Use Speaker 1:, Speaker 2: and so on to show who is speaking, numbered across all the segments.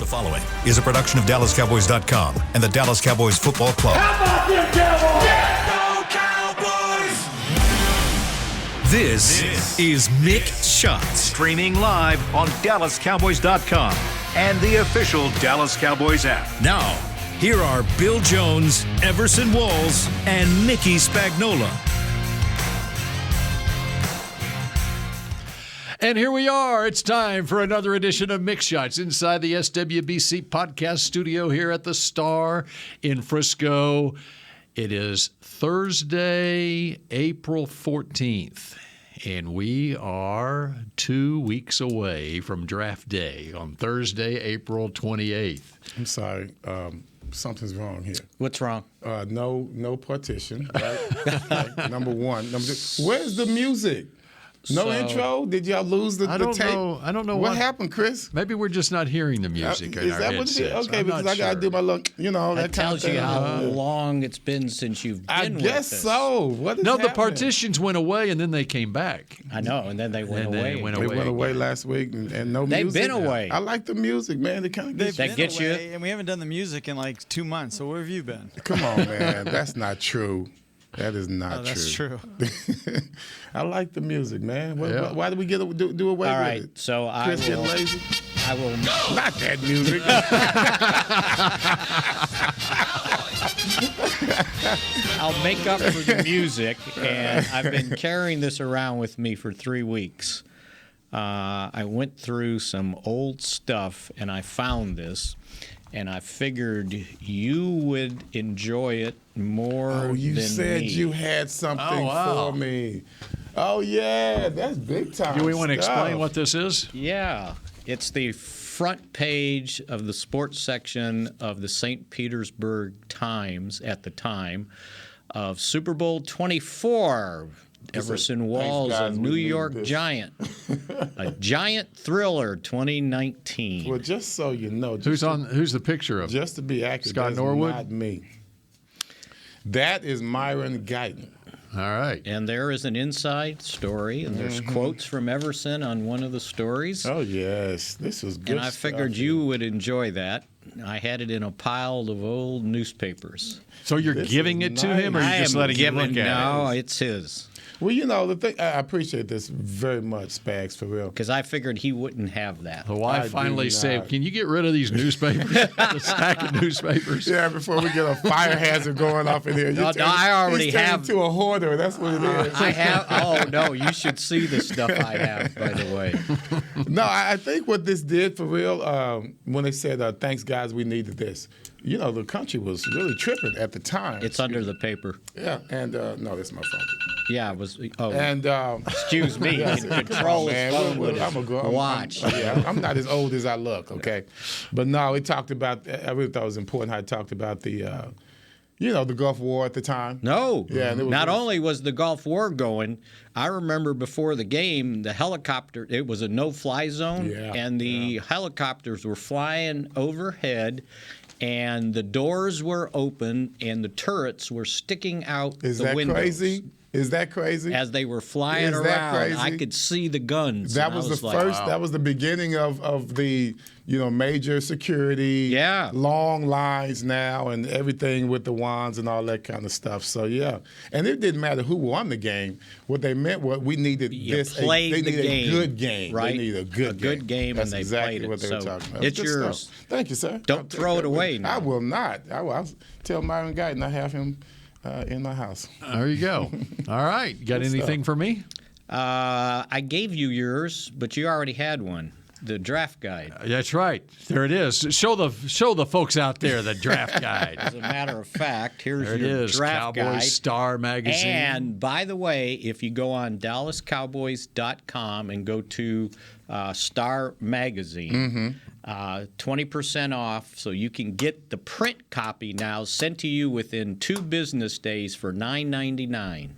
Speaker 1: The following is a production of DallasCowboys.com and the Dallas Cowboys Football Club.
Speaker 2: How about them Cowboys?
Speaker 3: Yeah, go Cowboys!
Speaker 1: This is Mick Shots.
Speaker 4: Streaming live on DallasCowboys.com and the official Dallas Cowboys app.
Speaker 1: Now, here are Bill Jones, Everson Walls, and Mickey Spagnola.
Speaker 5: And here we are. It's time for another edition of Mick Shots inside the SWBC podcast studio here at the Star in Frisco. It is Thursday, April 14th, and we are 2 weeks away from draft day on Thursday, April 28th.
Speaker 6: I'm sorry. Something's wrong here.
Speaker 7: What's wrong?
Speaker 6: No partition. Right? Like, number one. Number two. Where's the music? No intro? Did y'all lose the tape?
Speaker 5: I don't know
Speaker 6: what happened, Chris.
Speaker 5: Maybe we're just not hearing the music in our headsets.
Speaker 6: Okay, because I got to do my look,
Speaker 7: that tells you how long it's been since you've been with us.
Speaker 6: I guess so. What is
Speaker 5: No,
Speaker 6: happening?
Speaker 5: the partitions went away, and then they came back.
Speaker 7: I know, and then they went away.
Speaker 6: They went away last week, and no music.
Speaker 7: They've been away.
Speaker 6: I like the music, man. It kind of gets
Speaker 7: that gets you.
Speaker 8: And we haven't done the music in like 2 months, so where have you been?
Speaker 6: Come on, man. That's not true. That is not true.
Speaker 8: That's true.
Speaker 6: I like the music, man. Why did we do away with it?
Speaker 7: All right, so
Speaker 6: Chris get lazy?
Speaker 7: I will.
Speaker 6: Not that music.
Speaker 7: I'll make up for the music, and I've been carrying this around with me for 3 weeks. I went through some old stuff, and I found this. And I figured you would enjoy it more than me.
Speaker 6: You said you had something for me. Oh, yeah. That's big time.
Speaker 5: Do we want to
Speaker 6: stuff.
Speaker 5: explain what this is?
Speaker 7: Yeah. It's the front page of the sports section of the St. Petersburg Times at the time of Super Bowl 24. Everson Walls, a New York Giant. A Giant Thriller 2019.
Speaker 6: Well, just so you know.
Speaker 5: Who's the picture of?
Speaker 6: Just to be accurate,
Speaker 5: Scott Norwood?
Speaker 6: Not me. That is Myron Guyton.
Speaker 5: All right.
Speaker 7: And there is an inside story, and there's quotes from Everson on one of the stories.
Speaker 6: Oh, yes. This was good
Speaker 7: And I figured you would enjoy that. I had it in a pile of old newspapers.
Speaker 5: So you're giving it to him, or you're just letting him look at it?
Speaker 7: No, it's his.
Speaker 6: Well, the thing, I appreciate this very much, Spags, for real.
Speaker 7: Because I figured he wouldn't have that.
Speaker 5: The wife finally said, can you get rid of these newspapers? The stack of newspapers.
Speaker 6: Yeah, before we get a fire hazard going off in here.
Speaker 7: I already have.
Speaker 6: to a hoarder. That's what it is.
Speaker 7: I have. Oh, no, you should see the stuff I have, by the way.
Speaker 6: No, I think what this did for real, when they said, thanks, guys, we needed this. The country was really tripping at the time.
Speaker 7: It's under the paper.
Speaker 6: Yeah, and no, that's my phone.
Speaker 7: Yeah, it was. Oh,
Speaker 6: and
Speaker 7: excuse me. Control his phone with his watch.
Speaker 6: I'm not as old as I look. Okay, but no, it talked about. I really thought it was important how it talked about the. The Gulf War at the time.
Speaker 7: No.
Speaker 6: Yeah.
Speaker 7: Not only was the Gulf War going, I remember before the game, the helicopter, it was a no-fly zone, and the helicopters were flying overhead, and the doors were open, and the turrets were sticking out the windows.
Speaker 6: Is that crazy?
Speaker 7: As they were flying around, I could see the guns.
Speaker 6: That was the first. Wow. That was the beginning of the major security.
Speaker 7: Yeah.
Speaker 6: Long lines now and everything with the wands and all that kind of stuff. So yeah, and it didn't matter who won the game. What they meant was we needed
Speaker 7: Played
Speaker 6: they
Speaker 7: the
Speaker 6: needed
Speaker 7: game,
Speaker 6: a good game.
Speaker 7: Right?
Speaker 6: They needed a good
Speaker 7: game,
Speaker 6: That's
Speaker 7: and they
Speaker 6: exactly
Speaker 7: played it.
Speaker 6: what they were talking about.
Speaker 7: It's yours.
Speaker 6: Stuff. Thank you, sir.
Speaker 7: Don't throw it away now.
Speaker 6: I will not. I'll tell Myron Guyton I have him in my house.
Speaker 5: There you go. All right. Got anything for me?
Speaker 7: I gave you yours, but you already had one. The draft guide.
Speaker 5: That's right. There it is. Show the folks out there the draft guide.
Speaker 7: As a matter of fact, here's
Speaker 5: there
Speaker 7: your
Speaker 5: it is.
Speaker 7: draft
Speaker 5: Cowboys
Speaker 7: guide.
Speaker 5: Star magazine.
Speaker 7: And by the way, if you go on DallasCowboys.com and go to Star magazine, 20% off, so you can get the print copy now sent to you within 2 business days for $9.99.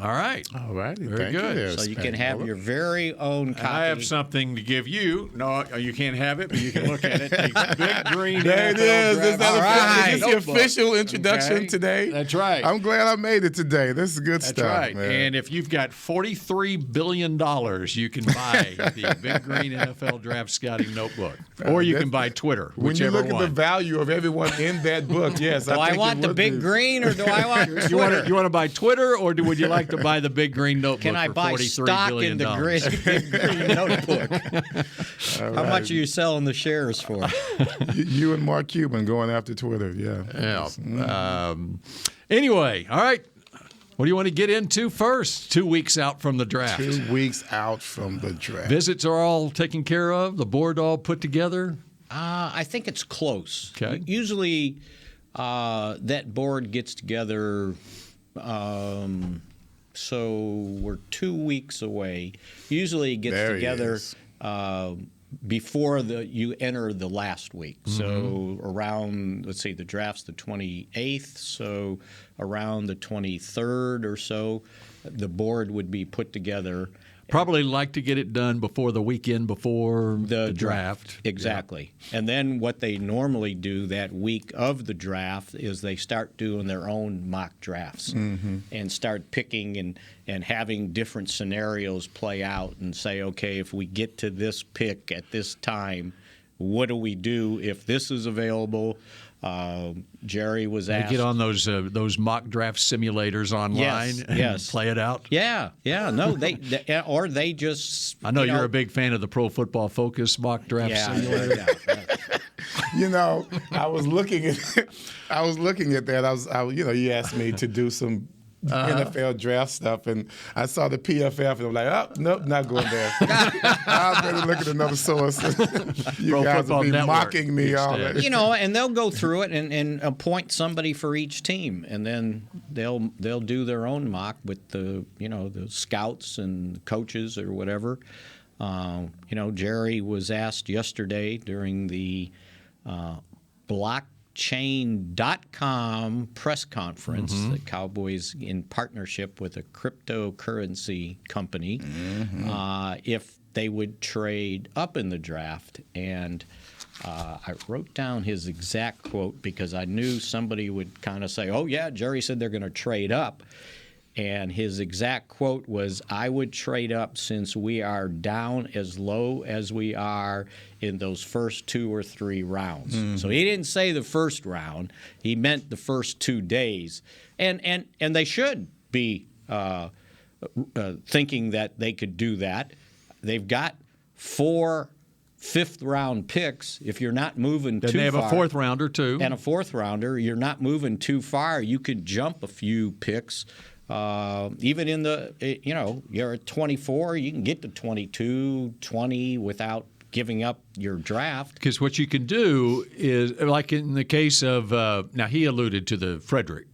Speaker 5: All right.
Speaker 6: All righty.
Speaker 5: Very
Speaker 6: Thank
Speaker 5: good.
Speaker 6: you there,
Speaker 7: So you can have your very own copy.
Speaker 5: I have something to give you. No, you can't have it, but you can look at it. The big green
Speaker 6: There it
Speaker 5: NFL
Speaker 6: is.
Speaker 5: draft.
Speaker 6: All right. Is this the
Speaker 5: Notebook.
Speaker 6: official introduction
Speaker 5: Okay.
Speaker 6: today?
Speaker 5: That's right.
Speaker 6: I'm glad I made it today. This is good
Speaker 5: That's
Speaker 6: stuff,
Speaker 5: right.
Speaker 6: man.
Speaker 5: And if you've got $43 billion, you can buy the Big Green NFL Draft Scouting Notebook. Or you can buy Twitter,
Speaker 6: when you
Speaker 5: whichever
Speaker 6: look
Speaker 5: one.
Speaker 6: at the value of everyone in that book, yes,
Speaker 7: Do I
Speaker 6: think
Speaker 7: want
Speaker 6: it
Speaker 7: the
Speaker 6: would
Speaker 7: big
Speaker 6: be.
Speaker 7: green or do I want Twitter?
Speaker 5: You want to buy Twitter, or would you like to buy the Big Green Notebook
Speaker 7: Can I
Speaker 5: for
Speaker 7: buy
Speaker 5: $43
Speaker 7: stock
Speaker 5: billion?
Speaker 7: in the big green notebook? How much are you selling the shares for?
Speaker 6: You and Mark Cuban going after Twitter, yeah.
Speaker 5: Yeah. Anyway, all right. What do you want to get into first? 2 weeks out from the draft.
Speaker 6: 2 weeks out from the draft.
Speaker 5: Visits are all taken care of? The board all put together?
Speaker 7: I think it's close.
Speaker 5: Okay.
Speaker 7: Usually, that board gets together. So we're 2 weeks away. Usually, it gets
Speaker 6: There he
Speaker 7: together
Speaker 6: is.
Speaker 7: before you enter the last week. So around, let's see, the draft's the 28th. So around the 23rd or so, the board would be put together.
Speaker 5: Probably like to get it done before the weekend before the draft.
Speaker 7: Exactly. And then what they normally do that week of the draft is they start doing their own mock drafts and start picking and having different scenarios play out and say, okay, if we get to this pick at this time, what do we do if this is available? Jerry was
Speaker 5: They
Speaker 7: asked.
Speaker 5: get on those mock draft simulators online and
Speaker 7: yes.
Speaker 5: play it out.
Speaker 7: Yeah. No, they just.
Speaker 5: I know you're a big fan of the Pro Football Focus mock draft simulator.
Speaker 6: You know, I was looking at that. You asked me to do some NFL draft stuff, and I saw the PFF, and I'm like, oh, nope, not going there. I better look at another source. You
Speaker 5: Pro
Speaker 6: guys
Speaker 5: Football
Speaker 6: will be
Speaker 5: Network
Speaker 6: mocking me already.
Speaker 7: And they'll go through it and appoint somebody for each team, and then they'll do their own mock with the scouts and coaches or whatever. Jerry was asked yesterday during the Blockchain.com press conference, the Cowboys in partnership with a cryptocurrency company, if they would trade up in the draft. And I wrote down his exact quote because I knew somebody would kind of say, oh, yeah, Jerry said they're going to trade up. And his exact quote was, I would trade up since we are down as low as we are in those first 2 or 3 rounds. So he didn't say the first round. He meant the first 2 days. And they should be thinking that they could do that. They've got 4 fifth-round picks. If you're not moving too far.
Speaker 5: They have a 4th rounder, too.
Speaker 7: And a 4th rounder. You're not moving too far. You could jump a few picks. Even in you're at 24, you can get to 22, 20 without giving up your draft.
Speaker 5: Because what you can do is, like in the case of, now he alluded to the Frederick,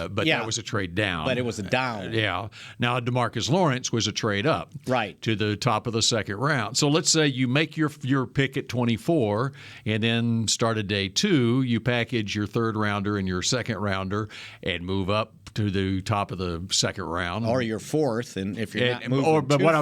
Speaker 5: but that was a trade down.
Speaker 7: But it was a down.
Speaker 5: Yeah. Now, DeMarcus Lawrence was a trade up.
Speaker 7: Right.
Speaker 5: To the top of the 2nd round. So let's say you make your pick at 24, and then start a day 2, you package your 3rd rounder and your 2nd rounder and move up to the top of the 2nd round,
Speaker 7: or your 4th, and if you're not moving
Speaker 5: but
Speaker 7: too
Speaker 5: what
Speaker 7: far.
Speaker 5: I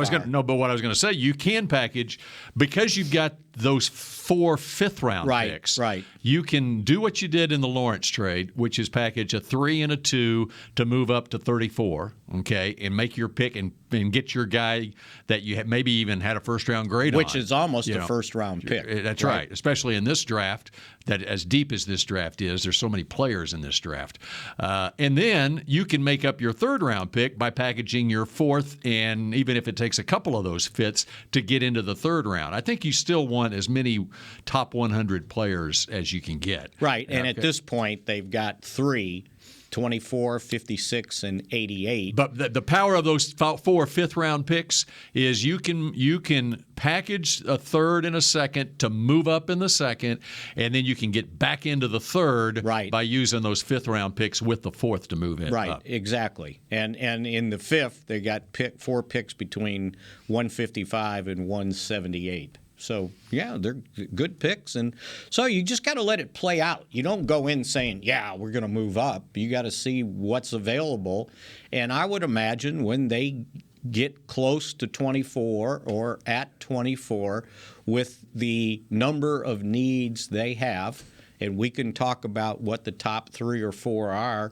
Speaker 5: was going to say, you can package because you've got those 4 fifth-round picks.
Speaker 7: Right.
Speaker 5: You can do what you did in the Lawrence trade, which is package a 3 and a 2 to move up to 34. Okay, and make your pick and get your guy that you maybe even had a first-round grade
Speaker 7: Which
Speaker 5: on.
Speaker 7: is almost a first-round pick.
Speaker 5: That's right. Especially in this draft, that as deep as this draft is, there's so many players in this draft. And then you can make up your 3rd-round pick by packaging your 4th, and even if it takes a couple of those fits to get into the 3rd round. I think you still want as many top 100 players as you can get.
Speaker 7: Right, and at this point, they've got 3, 24, 56, and 88.
Speaker 5: But the power of those 4 fifth-round picks is you can package a 3rd and a 2nd to move up in the 2nd, and then you can get back into the 3rd by using those 5th-round picks with the 4th to move in.
Speaker 7: Right,
Speaker 5: up.
Speaker 7: exactly. And in the 5th, they got 4 picks between 155 and 178. So, yeah, they're good picks. And so you just got to let it play out. You don't go in saying, yeah, we're going to move up. You got to see what's available. And I would imagine when they get close to 24 or at 24 with the number of needs they have, and we can talk about what the top 3 or 4 are,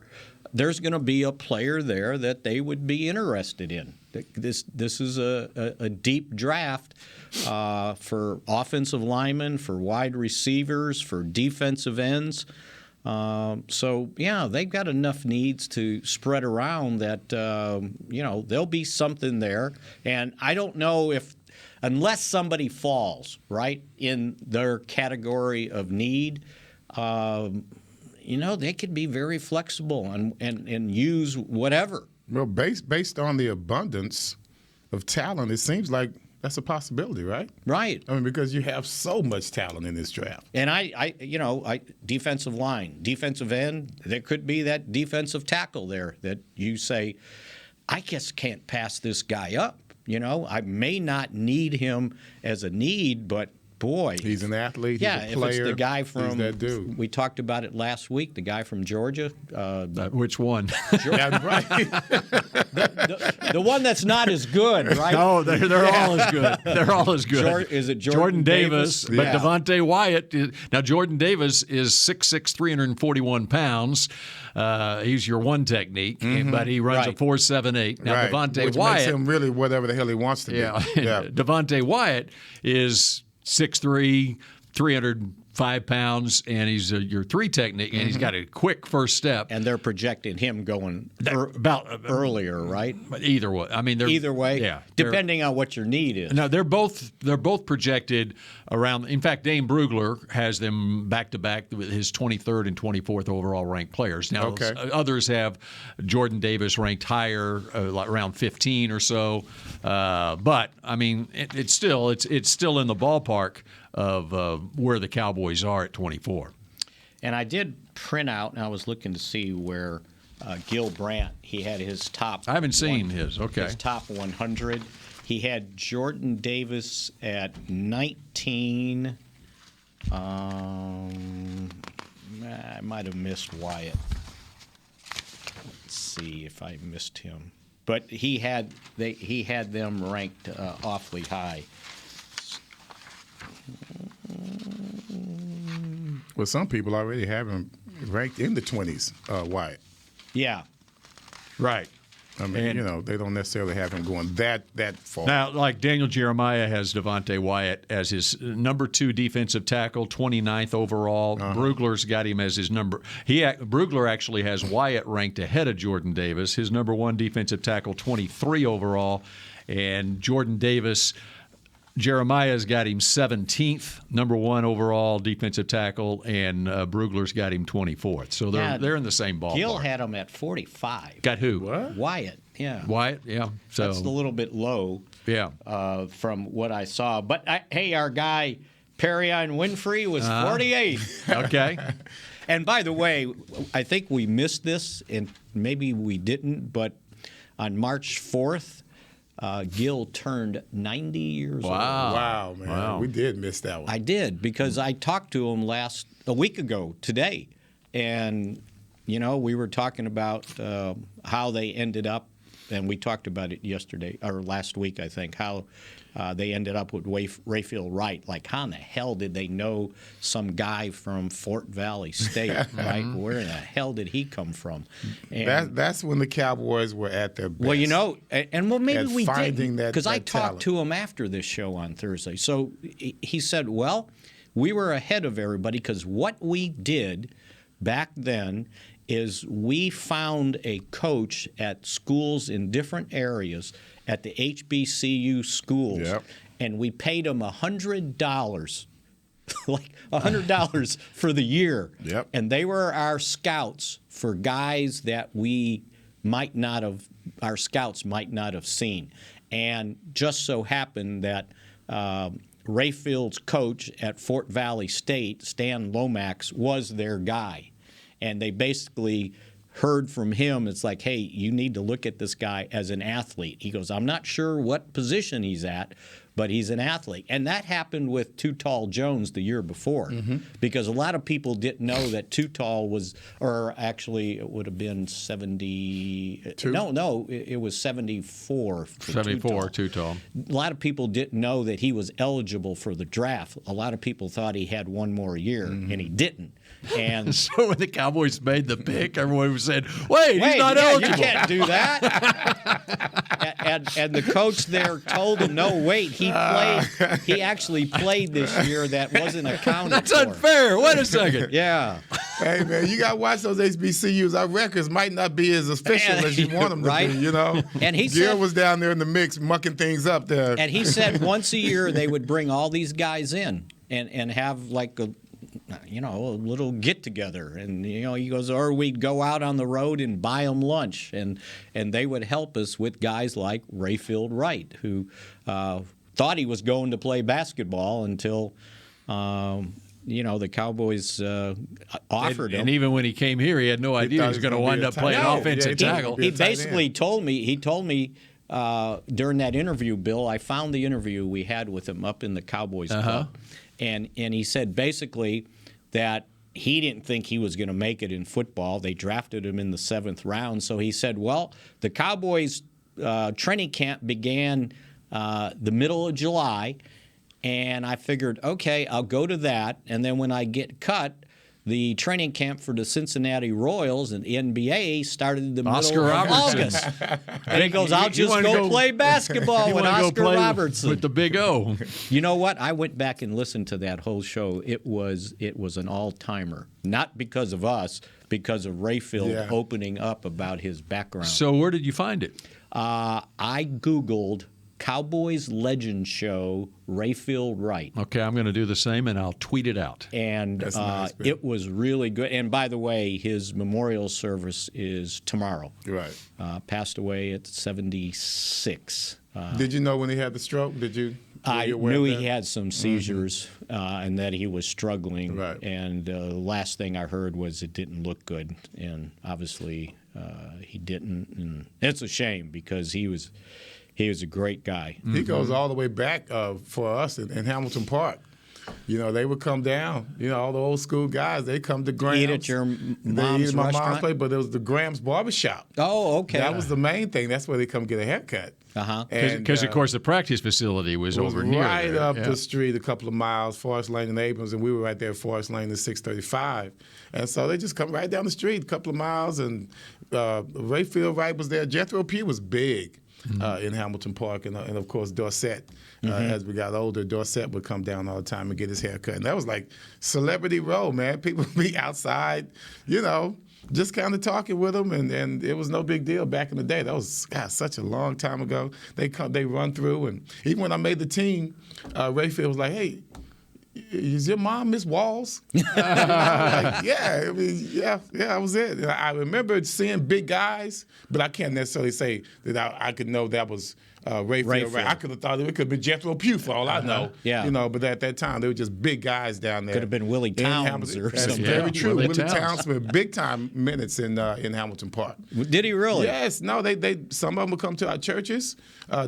Speaker 7: there's going to be a player there that they would be interested in. This is a deep draft for offensive linemen, for wide receivers, for defensive ends. So, yeah, they've got enough needs to spread around that, there'll be something there. And I don't know if, unless somebody falls, right, in their category of need, they could be very flexible and use whatever.
Speaker 6: Well, based on the abundance of talent, it seems like that's a possibility, right?
Speaker 7: Right.
Speaker 6: I mean, because you have so much talent in this draft.
Speaker 7: And I defensive line, defensive end, there could be that defensive tackle there that you say, I just can't pass this guy up. I may not need him as a need, but boy,
Speaker 6: he's an athlete.
Speaker 7: Yeah,
Speaker 6: he's a player.
Speaker 7: if it's the guy from,
Speaker 6: he's that dude.
Speaker 7: We talked about it last week, the guy from Georgia.
Speaker 5: Which one?
Speaker 6: Yeah, right.
Speaker 7: The one that's not as good, right?
Speaker 5: No, they're all as good. They're all as good.
Speaker 7: Is it
Speaker 5: Jordan Davis? But
Speaker 6: Yeah.
Speaker 5: Devontae Wyatt. Now, Jordan Davis is 6'6", 341 pounds. He's your one technique, but he runs a 4.78. Now,
Speaker 6: right.
Speaker 5: Devontae
Speaker 6: Which
Speaker 5: Wyatt.
Speaker 6: makes him really whatever the hell he wants to be.
Speaker 5: Yeah.
Speaker 6: Yeah.
Speaker 5: Devontae Wyatt is 6'3", 305 pounds, and he's your 3 technique, and he's got a quick first step.
Speaker 7: And they're projecting him going earlier, right?
Speaker 5: Either way. I mean,
Speaker 7: either way,
Speaker 5: yeah,
Speaker 7: depending on what your need is.
Speaker 5: No, they're both projected around. In fact, Dane Brugler has them back to back with his 23rd and 24th overall ranked players. Now,
Speaker 6: Okay.
Speaker 5: Others have Jordan Davis ranked higher, like around 15 or so. But I mean, it's still in the ballpark of where the Cowboys are at 24.
Speaker 7: And I did print out, and I was looking to see where Gil Brandt, he had his top.
Speaker 5: I haven't seen his. Okay.
Speaker 7: His top 100. He had Jordan Davis at 19. I might have missed Wyatt. Let's see if I missed him. But he had them ranked awfully high.
Speaker 6: Well, some people already have him ranked in the 20s, Wyatt.
Speaker 7: Yeah.
Speaker 5: Right.
Speaker 6: I mean, they don't necessarily have him going that far.
Speaker 5: Now, like Daniel Jeremiah has Devontae Wyatt as his number 2 defensive tackle, 29th overall. Brugler's got him as his number. Brugler actually has Wyatt ranked ahead of Jordan Davis. His number 1 defensive tackle, 23 overall, and Jordan Davis. Jeremiah's got him 17th, number 1 overall defensive tackle, and Brugler's got him 24th. So they're in the same ballpark.
Speaker 7: Gil had him at 45.
Speaker 5: Got who?
Speaker 6: What?
Speaker 7: Wyatt, yeah.
Speaker 5: Wyatt, yeah. So
Speaker 7: That's a little bit low from what I saw. But, hey, our guy Perrion Winfrey was 48.
Speaker 5: Okay.
Speaker 7: And, by the way, I think we missed this, and maybe we didn't, but on March 4th, Gil turned 90 years old.
Speaker 6: Wow, man. Wow. We did miss that one.
Speaker 7: I did, because I talked to him a week ago today. And, we were talking about how they ended up, and we talked about it yesterday, or last week, I think, how they ended up with Rayfield Wright. Like, how in the hell did they know some guy from Fort Valley State, right? Where in the hell did he come from? And
Speaker 6: that's when the Cowboys were at their best.
Speaker 7: well, maybe we didn't, because I talked
Speaker 6: talent.
Speaker 7: to him after this show on Thursday. So he said, well, we were ahead of everybody because what we did back then is we found a coach at schools in different areas at the HBCU schools, and we paid him $100, like $100 for the year.
Speaker 6: Yep.
Speaker 7: And they were our scouts for guys that our scouts might not have seen. And just so happened that Rayfield's coach at Fort Valley State, Stan Lomax, was their guy. And they basically heard from him, it's like, hey, you need to look at this guy as an athlete. He goes, I'm not sure what position he's at, but he's an athlete. And that happened with Too Tall Jones the year before, because a lot of people didn't know that Too Tall was, or actually it would have been 70. No, it was 74.
Speaker 5: 74, Too Tall.
Speaker 7: A lot of people didn't know that he was eligible for the draft. A lot of people thought he had one more year, and he didn't. And
Speaker 5: So when the Cowboys made the pick, everyone said, wait, he's not
Speaker 7: yeah,
Speaker 5: eligible.
Speaker 7: You can't do that. and the coach there told him, no, wait, he actually played this year. That wasn't accounted
Speaker 5: That's
Speaker 7: for.
Speaker 5: unfair. Wait a second.
Speaker 7: Yeah.
Speaker 6: Hey, man, you got to watch those HBCUs. Our records might not be as official as you want them to
Speaker 7: Right.
Speaker 6: be, you know?
Speaker 7: And he
Speaker 6: Gil
Speaker 7: said-
Speaker 6: was down there in the mix mucking things up there.
Speaker 7: And he said once a year they would bring all these guys in and have like a little get together, and he goes, or we'd go out on the road and buy them lunch, and they would help us with guys like Rayfield Wright, who thought he was going to play basketball until the Cowboys offered him.
Speaker 5: And even when he came here, he had no idea he was going to wind up playing offensive tackle.
Speaker 6: be a
Speaker 7: He
Speaker 6: tight
Speaker 7: basically
Speaker 6: end.
Speaker 7: told me during that interview, Bill, I found the interview we had with him up in the Cowboys club, and he said basically that he didn't think he was going to make it in football. They drafted him in the 7th round, so he said, well, the Cowboys training camp began the middle of July, and I figured, okay, I'll go to that, and then when I get cut, the training camp for the Cincinnati Royals and the NBA started in the
Speaker 5: Oscar
Speaker 7: middle of
Speaker 5: Robertson.
Speaker 7: August. And he goes, I'll
Speaker 5: You
Speaker 7: just
Speaker 5: wanna
Speaker 7: go play basketball
Speaker 5: You
Speaker 7: with
Speaker 5: wanna go
Speaker 7: Oscar
Speaker 5: play
Speaker 7: Robertson.
Speaker 5: with the big O.
Speaker 7: You know what? I went back and listened to that whole show. It was an all-timer. Not because of us, because of Rayfield opening up about his background.
Speaker 5: So where did you find it?
Speaker 7: I Googled Cowboys Legend Show Rayfield Wright.
Speaker 5: Okay, I'm going to do the same, and I'll tweet it out.
Speaker 7: And
Speaker 6: That's nice, man.
Speaker 7: it was really good. And by the way, his memorial service is tomorrow.
Speaker 6: Right.
Speaker 7: Passed away at 76.
Speaker 6: Did you know when he had the stroke? Did you?
Speaker 7: I
Speaker 6: you aware
Speaker 7: knew
Speaker 6: of
Speaker 7: he
Speaker 6: that?
Speaker 7: had some seizures and that he was struggling.
Speaker 6: Right.
Speaker 7: And the last thing I heard was it didn't look good. And obviously he didn't. And it's a shame because he was a great guy.
Speaker 6: He goes all the way back for us in Hamilton Park. They would come down. All the old school guys, they come to Graham's.
Speaker 7: Eat at your
Speaker 6: They
Speaker 7: mom's
Speaker 6: eat at my mom's
Speaker 7: restaurant?
Speaker 6: place, but it was the Graham's Barbershop.
Speaker 7: Oh, okay.
Speaker 6: That was the main thing. That's where they come get a haircut.
Speaker 7: Uh-huh.
Speaker 5: Because, of course, the practice facility was
Speaker 6: It was
Speaker 5: over near
Speaker 6: right
Speaker 5: there.
Speaker 6: up
Speaker 5: Yeah.
Speaker 6: the street a couple of miles, Forest Lane and Abrams, and we were right there at Forest Lane and 635. And so they just come right down the street a couple of miles, and Rayfield Wright was there. Jethro Pugh was big in Hamilton Park, and of course, Dorsett. As we got older, Dorsett would come down all the time and get his hair cut. And that was like celebrity row, man. People would be outside, just kind of talking with them, and it was no big deal back in the day. That was, such a long time ago. They run through, and even when I made the team, Rayfield was like, hey, is your mom Miss Walls? I was like, yeah, that was it. And I remember seeing big guys, but I can't necessarily say that I could know that was Rayfield. Right? I could have thought it could have been Jethro Pugh for all I know.
Speaker 7: Yeah.
Speaker 6: But at that time, they were just big guys down there.
Speaker 7: Could have been Willie
Speaker 6: in
Speaker 7: Towns
Speaker 6: Hamilton.
Speaker 7: or
Speaker 6: That's
Speaker 7: something.
Speaker 6: very
Speaker 5: Yeah,
Speaker 6: true.
Speaker 5: Willie
Speaker 6: Willie
Speaker 5: Towns.
Speaker 6: Towns spent big time minutes in Hamilton Park.
Speaker 7: Did he really?
Speaker 6: Yes, no, they some of them would come to our churches.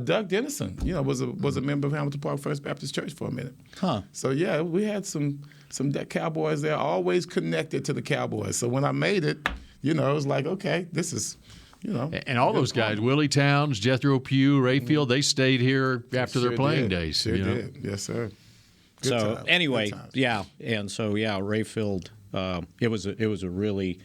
Speaker 6: Doug Dennison, was a member of Hamilton Park First Baptist Church for a minute.
Speaker 7: Huh.
Speaker 6: So yeah, we had some Cowboys there, always connected to the Cowboys. So when I made it, it was like, okay, this is,
Speaker 5: And all those guys, Willie Towns, Jethro Pugh, Rayfield, they stayed here after their
Speaker 6: Sure
Speaker 5: playing
Speaker 6: did.
Speaker 5: days.
Speaker 6: Sure did. Yes, sir. Good
Speaker 7: So
Speaker 6: times.
Speaker 7: anyway,
Speaker 6: Good times.
Speaker 7: yeah, and so Rayfield, it was a really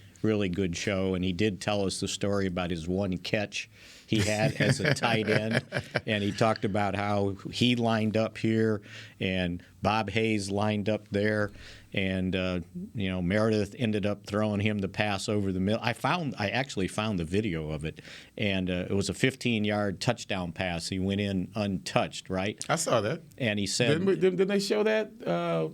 Speaker 7: good show, and he did tell us the story about his one catch he had as a tight end, and he talked about how he lined up here and Bob Hayes lined up there, and Meredith ended up throwing him the pass over the middle. I actually found the video of it, and it was a 15-yard touchdown pass. He went in untouched, right?
Speaker 6: I saw that.
Speaker 7: And he said,
Speaker 6: Didn't they show that?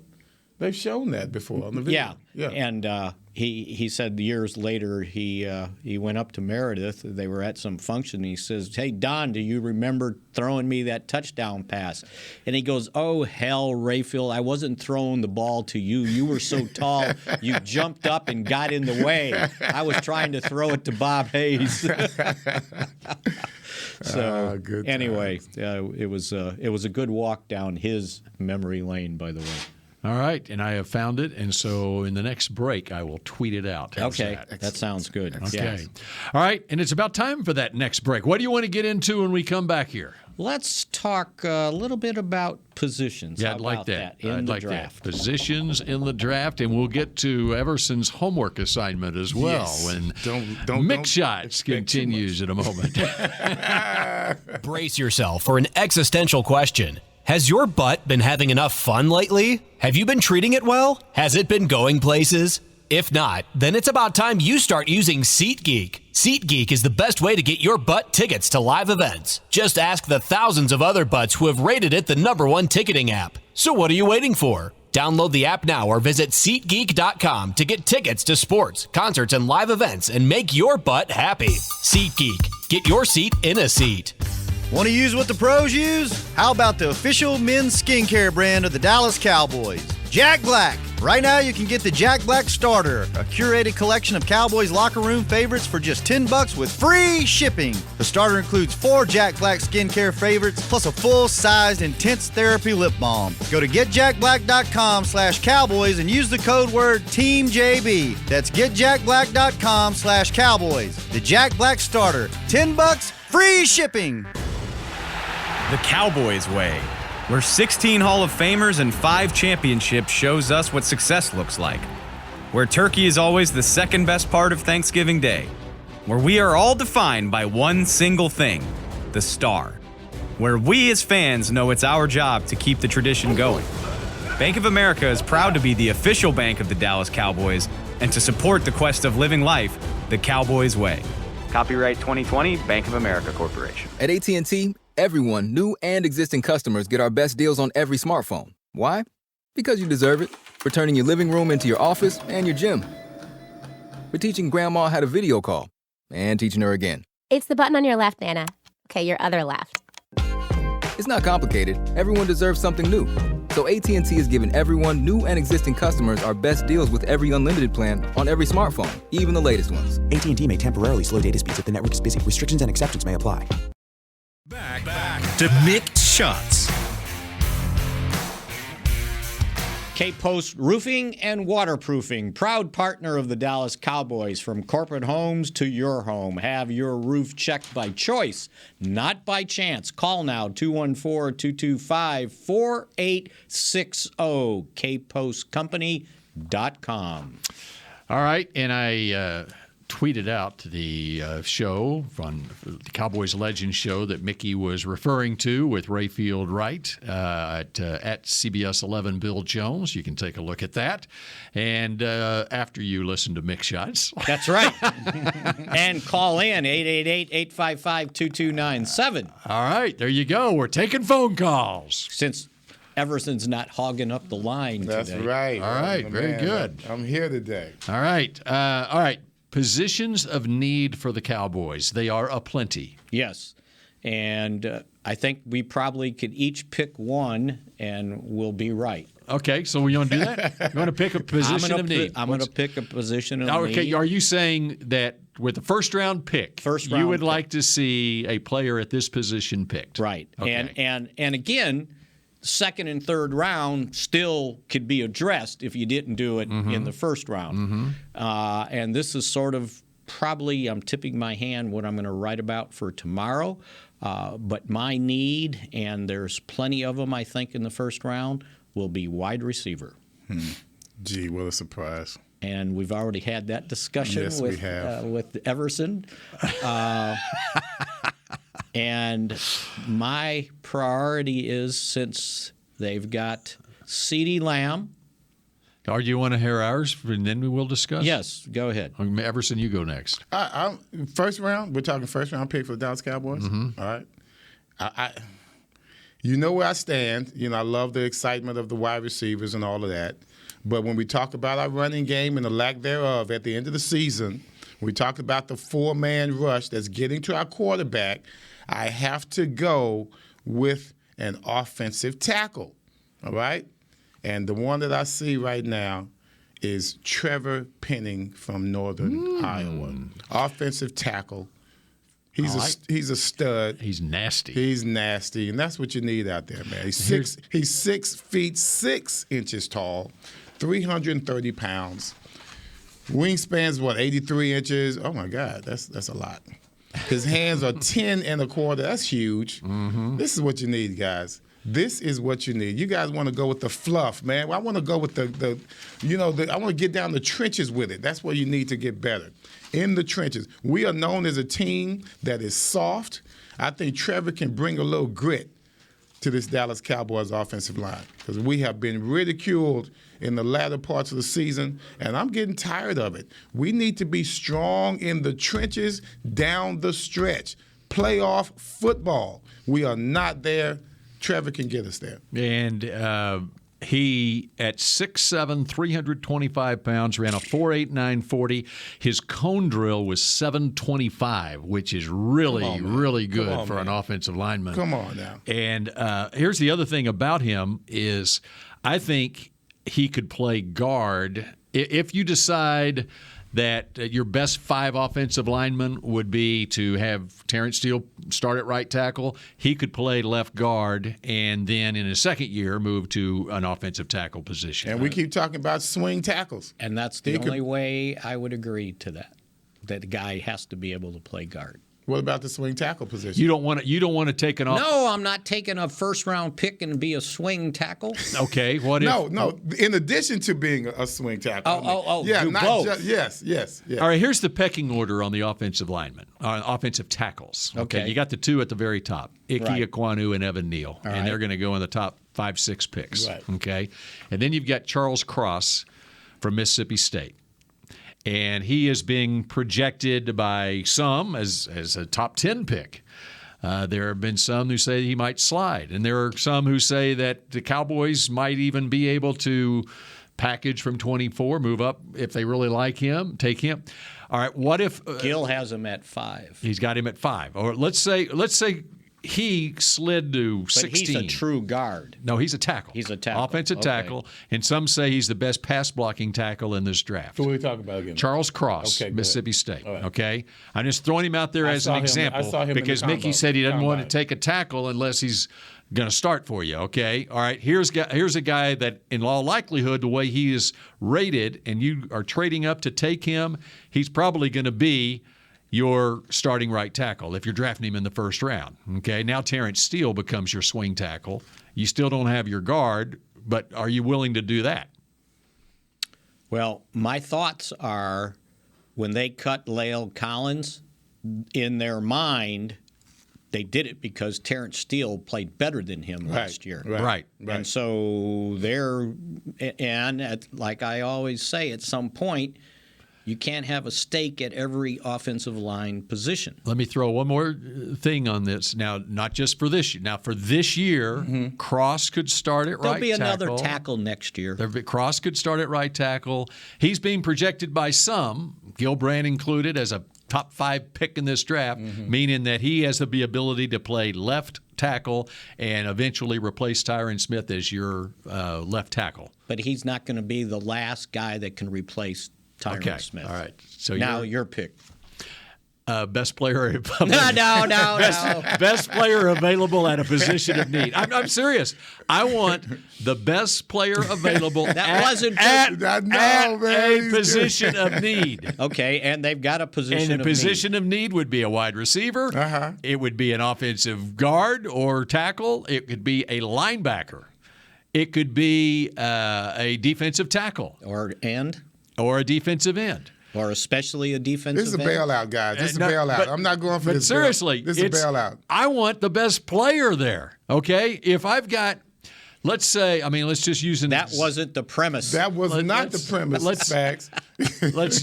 Speaker 6: They've shown that before on the video.
Speaker 7: Yeah. And he said years later he went up to Meredith. They were at some function. And he says, "Hey, Don, do you remember throwing me that touchdown pass?" And he goes, "Oh, hell, Rayfield, I wasn't throwing the ball to you. You were so tall, you jumped up and got in the way. I was trying to throw it to Bob Hayes." So
Speaker 6: good
Speaker 7: anyway, it was a good walk down his memory lane, by the way.
Speaker 5: All right, and I have found it, and so in the next break, I will tweet it out. How's
Speaker 7: Okay,
Speaker 5: that?
Speaker 7: that sounds good.
Speaker 5: Okay.
Speaker 7: Yes.
Speaker 5: All right, and it's about time for that next break. What do you want to get into when we come back here?
Speaker 7: Let's talk a little bit about positions.
Speaker 5: Yeah,
Speaker 7: How
Speaker 5: I'd like
Speaker 7: about
Speaker 5: that.
Speaker 7: in
Speaker 5: I'd
Speaker 7: the
Speaker 5: like
Speaker 7: draft.
Speaker 5: that. Positions in the draft, and we'll get to Everson's homework assignment as well.
Speaker 6: Yes.
Speaker 5: When
Speaker 6: Don't
Speaker 5: Mick Shots continues in a moment.
Speaker 2: Brace yourself for an existential question. Has your butt been having enough fun lately? Have you been treating it well? Has it been going places? If not, then it's about time you start using SeatGeek. SeatGeek is the best way to get your butt tickets to live events. Just ask the thousands of other butts who have rated it the #1 ticketing app. So what are you waiting for? Download the app now or visit SeatGeek.com to get tickets to sports, concerts, and live events and make your butt happy. SeatGeek. Get your seat in a seat.
Speaker 8: Want to use what the pros use? How about the official men's skincare brand of the Dallas Cowboys, Jack Black? Right now you can get the Jack Black Starter, a curated collection of Cowboys locker room favorites for just $10 with free shipping. The starter includes 4 Jack Black skincare favorites plus a full-sized intense therapy lip balm. Go to getjackblack.com/Cowboys and use the code word TEAMJB. That's getjackblack.com/Cowboys. The Jack Black Starter, $10, free shipping.
Speaker 3: The Cowboys way, where 16 Hall of Famers and 5 championships shows us what success looks like. Where turkey is always the second best part of Thanksgiving Day. Where we are all defined by one single thing, the star. Where we as fans know it's our job to keep the tradition going. Bank of America is proud to be the official bank of the Dallas Cowboys and to support the quest of living life the Cowboys way. Copyright 2020, Bank of America Corporation.
Speaker 9: At AT&T, everyone, new and existing customers, get our best deals on every smartphone. Why? Because you deserve it. For turning your living room into your office and your gym. For teaching Grandma how to video call. And teaching her again.
Speaker 10: It's the button on your left, Nana. Okay, your other left.
Speaker 9: It's not complicated. Everyone deserves something new. So AT&T is giving everyone, new and existing customers, our best deals with every unlimited plan on every smartphone, even the latest ones.
Speaker 11: AT&T may temporarily slow data speeds if the network is busy. Restrictions and exceptions may apply.
Speaker 1: Back to Mick Shots.
Speaker 7: K-Post Roofing and Waterproofing, proud partner of the Dallas Cowboys. From corporate homes to your home. Have your roof checked by choice, not by chance. Call now, 214-225-4860, kpostcompany.com.
Speaker 5: All right, and I tweeted out the show from the Cowboys Legends show that Mickey was referring to with Rayfield Wright at CBS 11 Bill Jones. You can take a look at that. And after you listen to Mick Shots.
Speaker 7: That's right. And call in, 888-855-2297.
Speaker 5: All right, there you go. We're taking phone calls.
Speaker 7: Since Everson's not hogging up the line
Speaker 6: That's
Speaker 7: today.
Speaker 6: right.
Speaker 5: All right, very good.
Speaker 6: I'm here today.
Speaker 5: All right. Positions of need for the Cowboys. They are aplenty.
Speaker 7: Yes. And I think we probably could each pick one and we'll be right.
Speaker 5: Okay, so you want to do that? You want to pick a position of need?
Speaker 7: I'm going to pick a position of need.
Speaker 5: Okay, are you saying that with the first-round pick, you would like to see a player at this position picked?
Speaker 7: Right.
Speaker 5: Okay.
Speaker 7: And again, second and third round still could be addressed if you didn't do it in the first round. And this is sort of probably, I'm tipping my hand what I'm going to write about for tomorrow. But my need, and there's plenty of them, I think, in the first round, will be wide receiver.
Speaker 6: Gee, what a surprise.
Speaker 7: And we've already had that discussion with Everson. And my priority is, since they've got CeeDee Lamb.
Speaker 5: Or do you want to hear ours, and then we will discuss?
Speaker 7: Yes, go ahead.
Speaker 5: Everson, you go next.
Speaker 6: I'm first round. We're talking first round pick for the Dallas Cowboys. All right. You know where I stand. You know, I love the excitement of the wide receivers and all of that. But when we talk about our running game and the lack thereof at the end of the season, we talk about the 4-man rush that's getting to our quarterback, I have to go with an offensive tackle. All right? And the one that I see right now is Trevor Penning from Northern Iowa. Offensive tackle. He's a stud.
Speaker 5: He's nasty.
Speaker 6: He's nasty, and that's what you need out there, man. He's 6 feet 6 inches tall, 330 pounds. Wingspan's 83 inches. Oh my God, that's a lot. His hands are 10 1/4. That's huge.
Speaker 5: Mm-hmm.
Speaker 6: This is what you need, guys. This is what you need. You guys want to go with the fluff, man. I want to go with I want to get down the trenches with it. That's where you need to get better. In the trenches. We are known as a team that is soft. I think Trevor can bring a little grit to this Dallas Cowboys offensive line because we have been ridiculed in the latter parts of the season, and I'm getting tired of it. We need to be strong in the trenches down the stretch. Playoff football. We are not there. Trevor can get us there.
Speaker 5: And he, at 6'7", 325 pounds, ran a 4.89 40. His cone drill was 7.25, which is really good for an offensive lineman.
Speaker 6: Come on now.
Speaker 5: And here's the other thing about him is I think he could play guard. If you decide that your best 5 offensive linemen would be to have Terrence Steele start at right tackle, he could play left guard and then in his second year move to an offensive tackle position.
Speaker 6: And we keep talking about swing tackles.
Speaker 7: And that's the only way I would agree to that the guy has to be able to play guard.
Speaker 6: What about the swing tackle position?
Speaker 5: You don't want to take an off.
Speaker 7: No, I'm not taking a first-round pick and be a swing tackle.
Speaker 5: Okay, what if?
Speaker 6: No. In addition to being a swing tackle.
Speaker 7: Yeah,
Speaker 6: not
Speaker 7: both.
Speaker 6: Yes.
Speaker 5: All right, here's the pecking order on the offensive linemen, offensive tackles. Okay, you got the 2 at the very top, Ike Ekwonu and Evan Neal, and they're going to go in the top 5-6 picks.
Speaker 6: Right.
Speaker 5: Okay, and then you've got Charles Cross from Mississippi State. And he is being projected by some as a top 10 pick. There have been some who say he might slide. And there are some who say that the Cowboys might even be able to package from 24, move up if they really like him, take him. All right, what if
Speaker 7: Gil has him at 5?
Speaker 5: He's got him at 5. Or let's say he slid to 16.
Speaker 7: But he's a true guard.
Speaker 5: No, he's a tackle.
Speaker 7: He's a tackle.
Speaker 5: Offensive tackle. And some say he's the best pass-blocking tackle in this draft.
Speaker 6: Who are we talking about again?
Speaker 5: Charles Cross, Mississippi State.
Speaker 6: Right.
Speaker 5: Okay? I'm just throwing him out there as an example because Mickey said he doesn't want to take a tackle unless he's going to start for you, okay? All right, here's a guy that in all likelihood, the way he is rated and you are trading up to take him, he's probably going to be your starting right tackle if you're drafting him in the first round. Okay, now Terrence Steele becomes your swing tackle. You still don't have your guard, but are you willing to do that?
Speaker 7: Well, my thoughts are when they cut La'el Collins, in their mind, they did it because Terrence Steele played better than him last year.
Speaker 5: Right.
Speaker 7: And so like I always say, at some point, you can't have a stake at every offensive line position.
Speaker 5: Let me throw one more thing on this. Now, not just for this year. Now, for this year, Cross could start at right tackle.
Speaker 7: There'll be another tackle next year.
Speaker 5: Cross could start at right tackle. He's being projected by some, Gilbrand included, as a top 5 pick in this draft, meaning that he has the ability to play left tackle and eventually replace Tyron Smith as your left tackle.
Speaker 7: But he's not going to be the last guy that can replace Tyron Smith.
Speaker 5: All right. So
Speaker 7: now your pick.
Speaker 5: Best player.
Speaker 7: No.
Speaker 5: Best player available at a position of need. I'm serious. I want the best player available at a position of need.
Speaker 7: Okay, and they've got a position of need.
Speaker 5: And a position of need would be a wide receiver. It would be an offensive guard or tackle. It could be a linebacker. It could be a defensive tackle.
Speaker 7: Or
Speaker 5: a defensive end.
Speaker 7: Or especially a defensive end.
Speaker 6: This is a bailout, guys. This is a bailout. I'm not going for this.
Speaker 5: But seriously,
Speaker 6: this is a bailout.
Speaker 5: I want the best player there, okay? If I've got, let's just use
Speaker 7: that wasn't the premise.
Speaker 6: That was not the premise, Spags.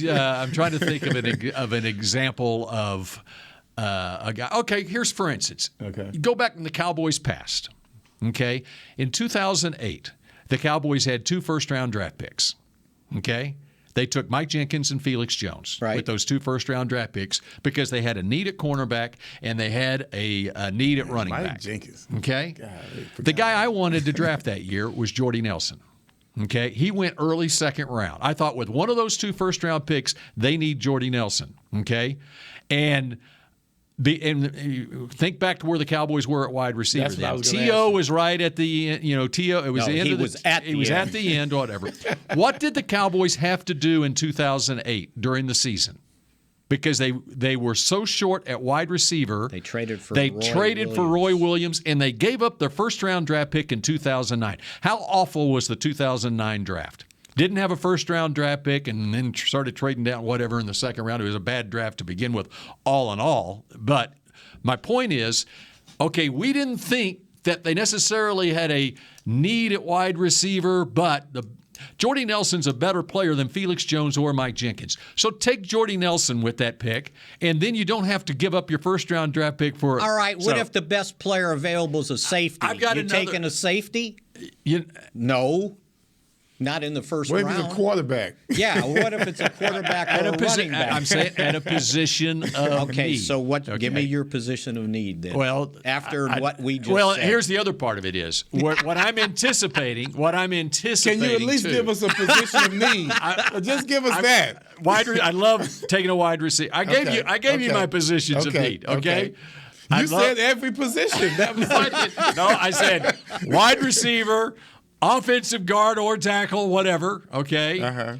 Speaker 5: I'm trying to think of an example of a guy. Okay, here's for instance.
Speaker 6: Okay.
Speaker 5: Go back in the Cowboys' past, okay? In 2008, the Cowboys had 2 first-round draft picks, okay? They took Mike Jenkins and Felix Jones with those 2 first-round draft picks because they had a need at cornerback and they had a need at running back.
Speaker 6: Mike Jenkins.
Speaker 5: Okay? The guy I wanted to draft that year was Jordy Nelson. Okay? He went early second round. I thought with one of those 2 first-round picks, they need Jordy Nelson. Okay? And Think back to where the Cowboys were at wide receiver.
Speaker 6: That's what I was gonna
Speaker 5: T.O.
Speaker 6: ask you.
Speaker 5: was right at the end. T.O. It was the end
Speaker 7: he
Speaker 5: of the.
Speaker 7: was at the
Speaker 5: He was
Speaker 7: end.
Speaker 5: at the end. Whatever. What did the Cowboys have to do in 2008 during the season? Because they were so short at wide receiver.
Speaker 7: They traded for
Speaker 5: Roy Williams, and they gave up their first-round draft pick in 2009. How awful was the 2009 draft? Didn't have a first-round draft pick and then started trading down whatever in the second round. It was a bad draft to begin with, all in all. But my point is, okay, we didn't think that they necessarily had a need at wide receiver, but Jordy Nelson's a better player than Felix Jones or Mike Jenkins. So take Jordy Nelson with that pick, and then you don't have to give up your first-round draft pick for it.
Speaker 7: All right, what if the best player available is a safety?
Speaker 5: I've got
Speaker 7: taking a safety? No. Not in the first
Speaker 6: What
Speaker 7: round.
Speaker 6: if it's a quarterback?
Speaker 7: Yeah, what if it's a quarterback or a running back?
Speaker 5: I'm saying at a position of
Speaker 7: okay,
Speaker 5: need.
Speaker 7: So what? Okay. Give me your position of need then.
Speaker 5: Well,
Speaker 7: after what we just
Speaker 5: said.
Speaker 7: said.
Speaker 5: Here's the other part of it is what I'm anticipating. Can you
Speaker 6: at least give us a position of need? Just give us that.
Speaker 5: I love taking a wide receiver. I gave you my positions of need. Okay.
Speaker 6: You said every position. That was
Speaker 5: no, I said wide receiver, offensive guard or tackle, whatever. Okay.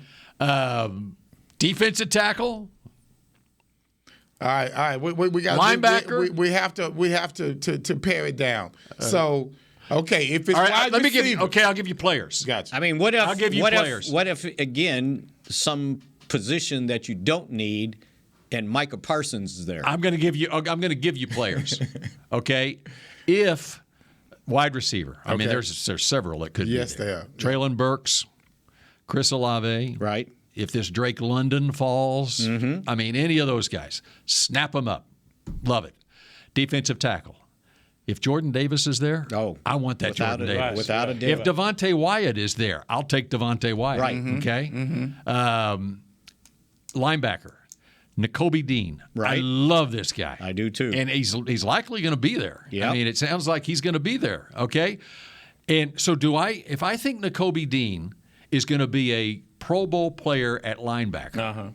Speaker 5: Defensive tackle.
Speaker 6: All right. We got
Speaker 5: linebacker.
Speaker 6: We have to pare it down. So, okay, if it's wide receiver,
Speaker 5: I'll give you players.
Speaker 6: Gotcha.
Speaker 7: I mean, what if?
Speaker 5: I'll give you players.
Speaker 7: What if again some position that you don't need, and Micah Parsons is there?
Speaker 5: I'm going to give you players. Okay, if wide receiver. I mean, there's several that could be.
Speaker 6: Yes, there are.
Speaker 5: Traylon Burks, Chris Olave.
Speaker 7: Right.
Speaker 5: If this Drake London falls, I mean, any of those guys, snap them up. Love it. Defensive tackle. If Jordan Davis is there, I want that Jordan Davis.
Speaker 7: Without a doubt.
Speaker 5: If Devontae Wyatt is there, I'll take Devontae Wyatt.
Speaker 7: Right.
Speaker 5: Okay. Linebacker, Nakobe Dean.
Speaker 7: Right.
Speaker 5: I love this guy.
Speaker 7: I do too.
Speaker 5: And he's likely going to be there.
Speaker 7: Yeah.
Speaker 5: I mean, it sounds like he's going to be there. Okay. And so if I think Nakobe Dean is going to be a Pro Bowl player at linebacker,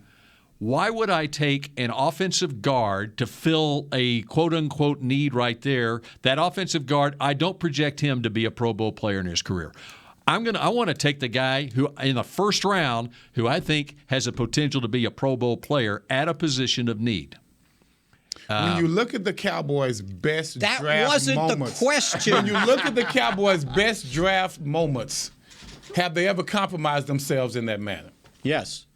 Speaker 5: why would I take an offensive guard to fill a quote-unquote need right there? That offensive guard, I don't project him to be a Pro Bowl player in his career. I want to take the guy who in the first round who I think has a potential to be a Pro Bowl player at a position of need.
Speaker 6: When you look at the Cowboys' best
Speaker 7: that
Speaker 6: draft
Speaker 7: wasn't
Speaker 6: moments,
Speaker 7: the question.
Speaker 6: When you look at the Cowboys' best draft moments, have they ever compromised themselves in that manner?
Speaker 7: Yes.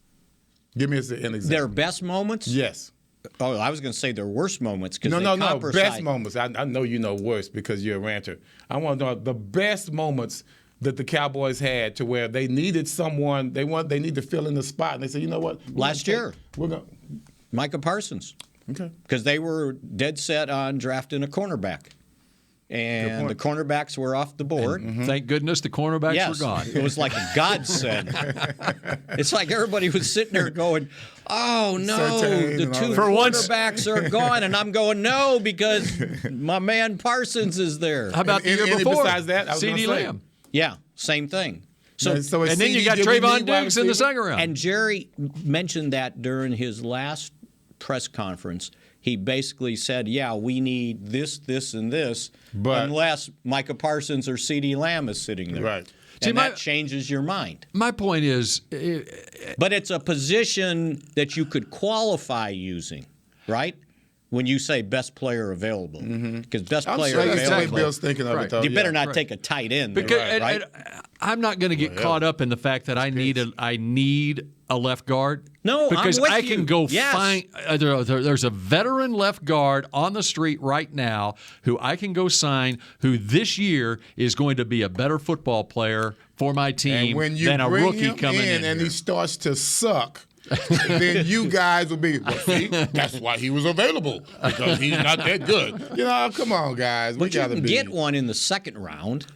Speaker 6: Give me an example.
Speaker 7: Their best moments?
Speaker 6: Yes.
Speaker 7: Oh, I was going to say their worst moments.
Speaker 6: No. Best moments. I know you know worse because you're a ranter. I want to know the best moments that the Cowboys had to where they needed someone. They need to fill in the spot, and they said, you know what?
Speaker 7: Last year, Micah Parsons.
Speaker 6: Okay.
Speaker 7: Because they were dead set on drafting a cornerback. And the cornerbacks were off the board.
Speaker 5: Thank goodness the cornerbacks were gone.
Speaker 7: It was like a godsend. It's like everybody was sitting there going, oh, no, the two cornerbacks are gone. And I'm going, no, because my man Parsons is there.
Speaker 5: How about the year before?
Speaker 6: Besides that,
Speaker 5: CeeDee Lamb.
Speaker 7: Yeah, same thing.
Speaker 5: So and then you got Trayvon Diggs in the second round.
Speaker 7: And Jerry mentioned that during his last press conference. He basically said, yeah, we need this, this, and this, unless Micah Parsons or CeeDee Lamb is sitting there.
Speaker 6: Right.
Speaker 7: And that changes your mind.
Speaker 5: My point is...
Speaker 7: but it's a position that you could qualify using, right? When you say best player available. Because best player available...
Speaker 6: That's the way Bill's thinking of it, though.
Speaker 7: You better not take a tight end.
Speaker 5: Because,
Speaker 7: right?
Speaker 5: I'm not going to get caught up in the fact that I need a left guard.
Speaker 7: No,
Speaker 5: because
Speaker 7: I'm with
Speaker 5: I can go find. There's a veteran left guard on the street right now who I can go sign, who this year is going to be a better football player for my team than a rookie coming in.
Speaker 6: And he starts to suck. Then you guys will be, well, see, that's why he was available, because he's not that good. You know, come on, guys.
Speaker 7: But you can get one in the second round.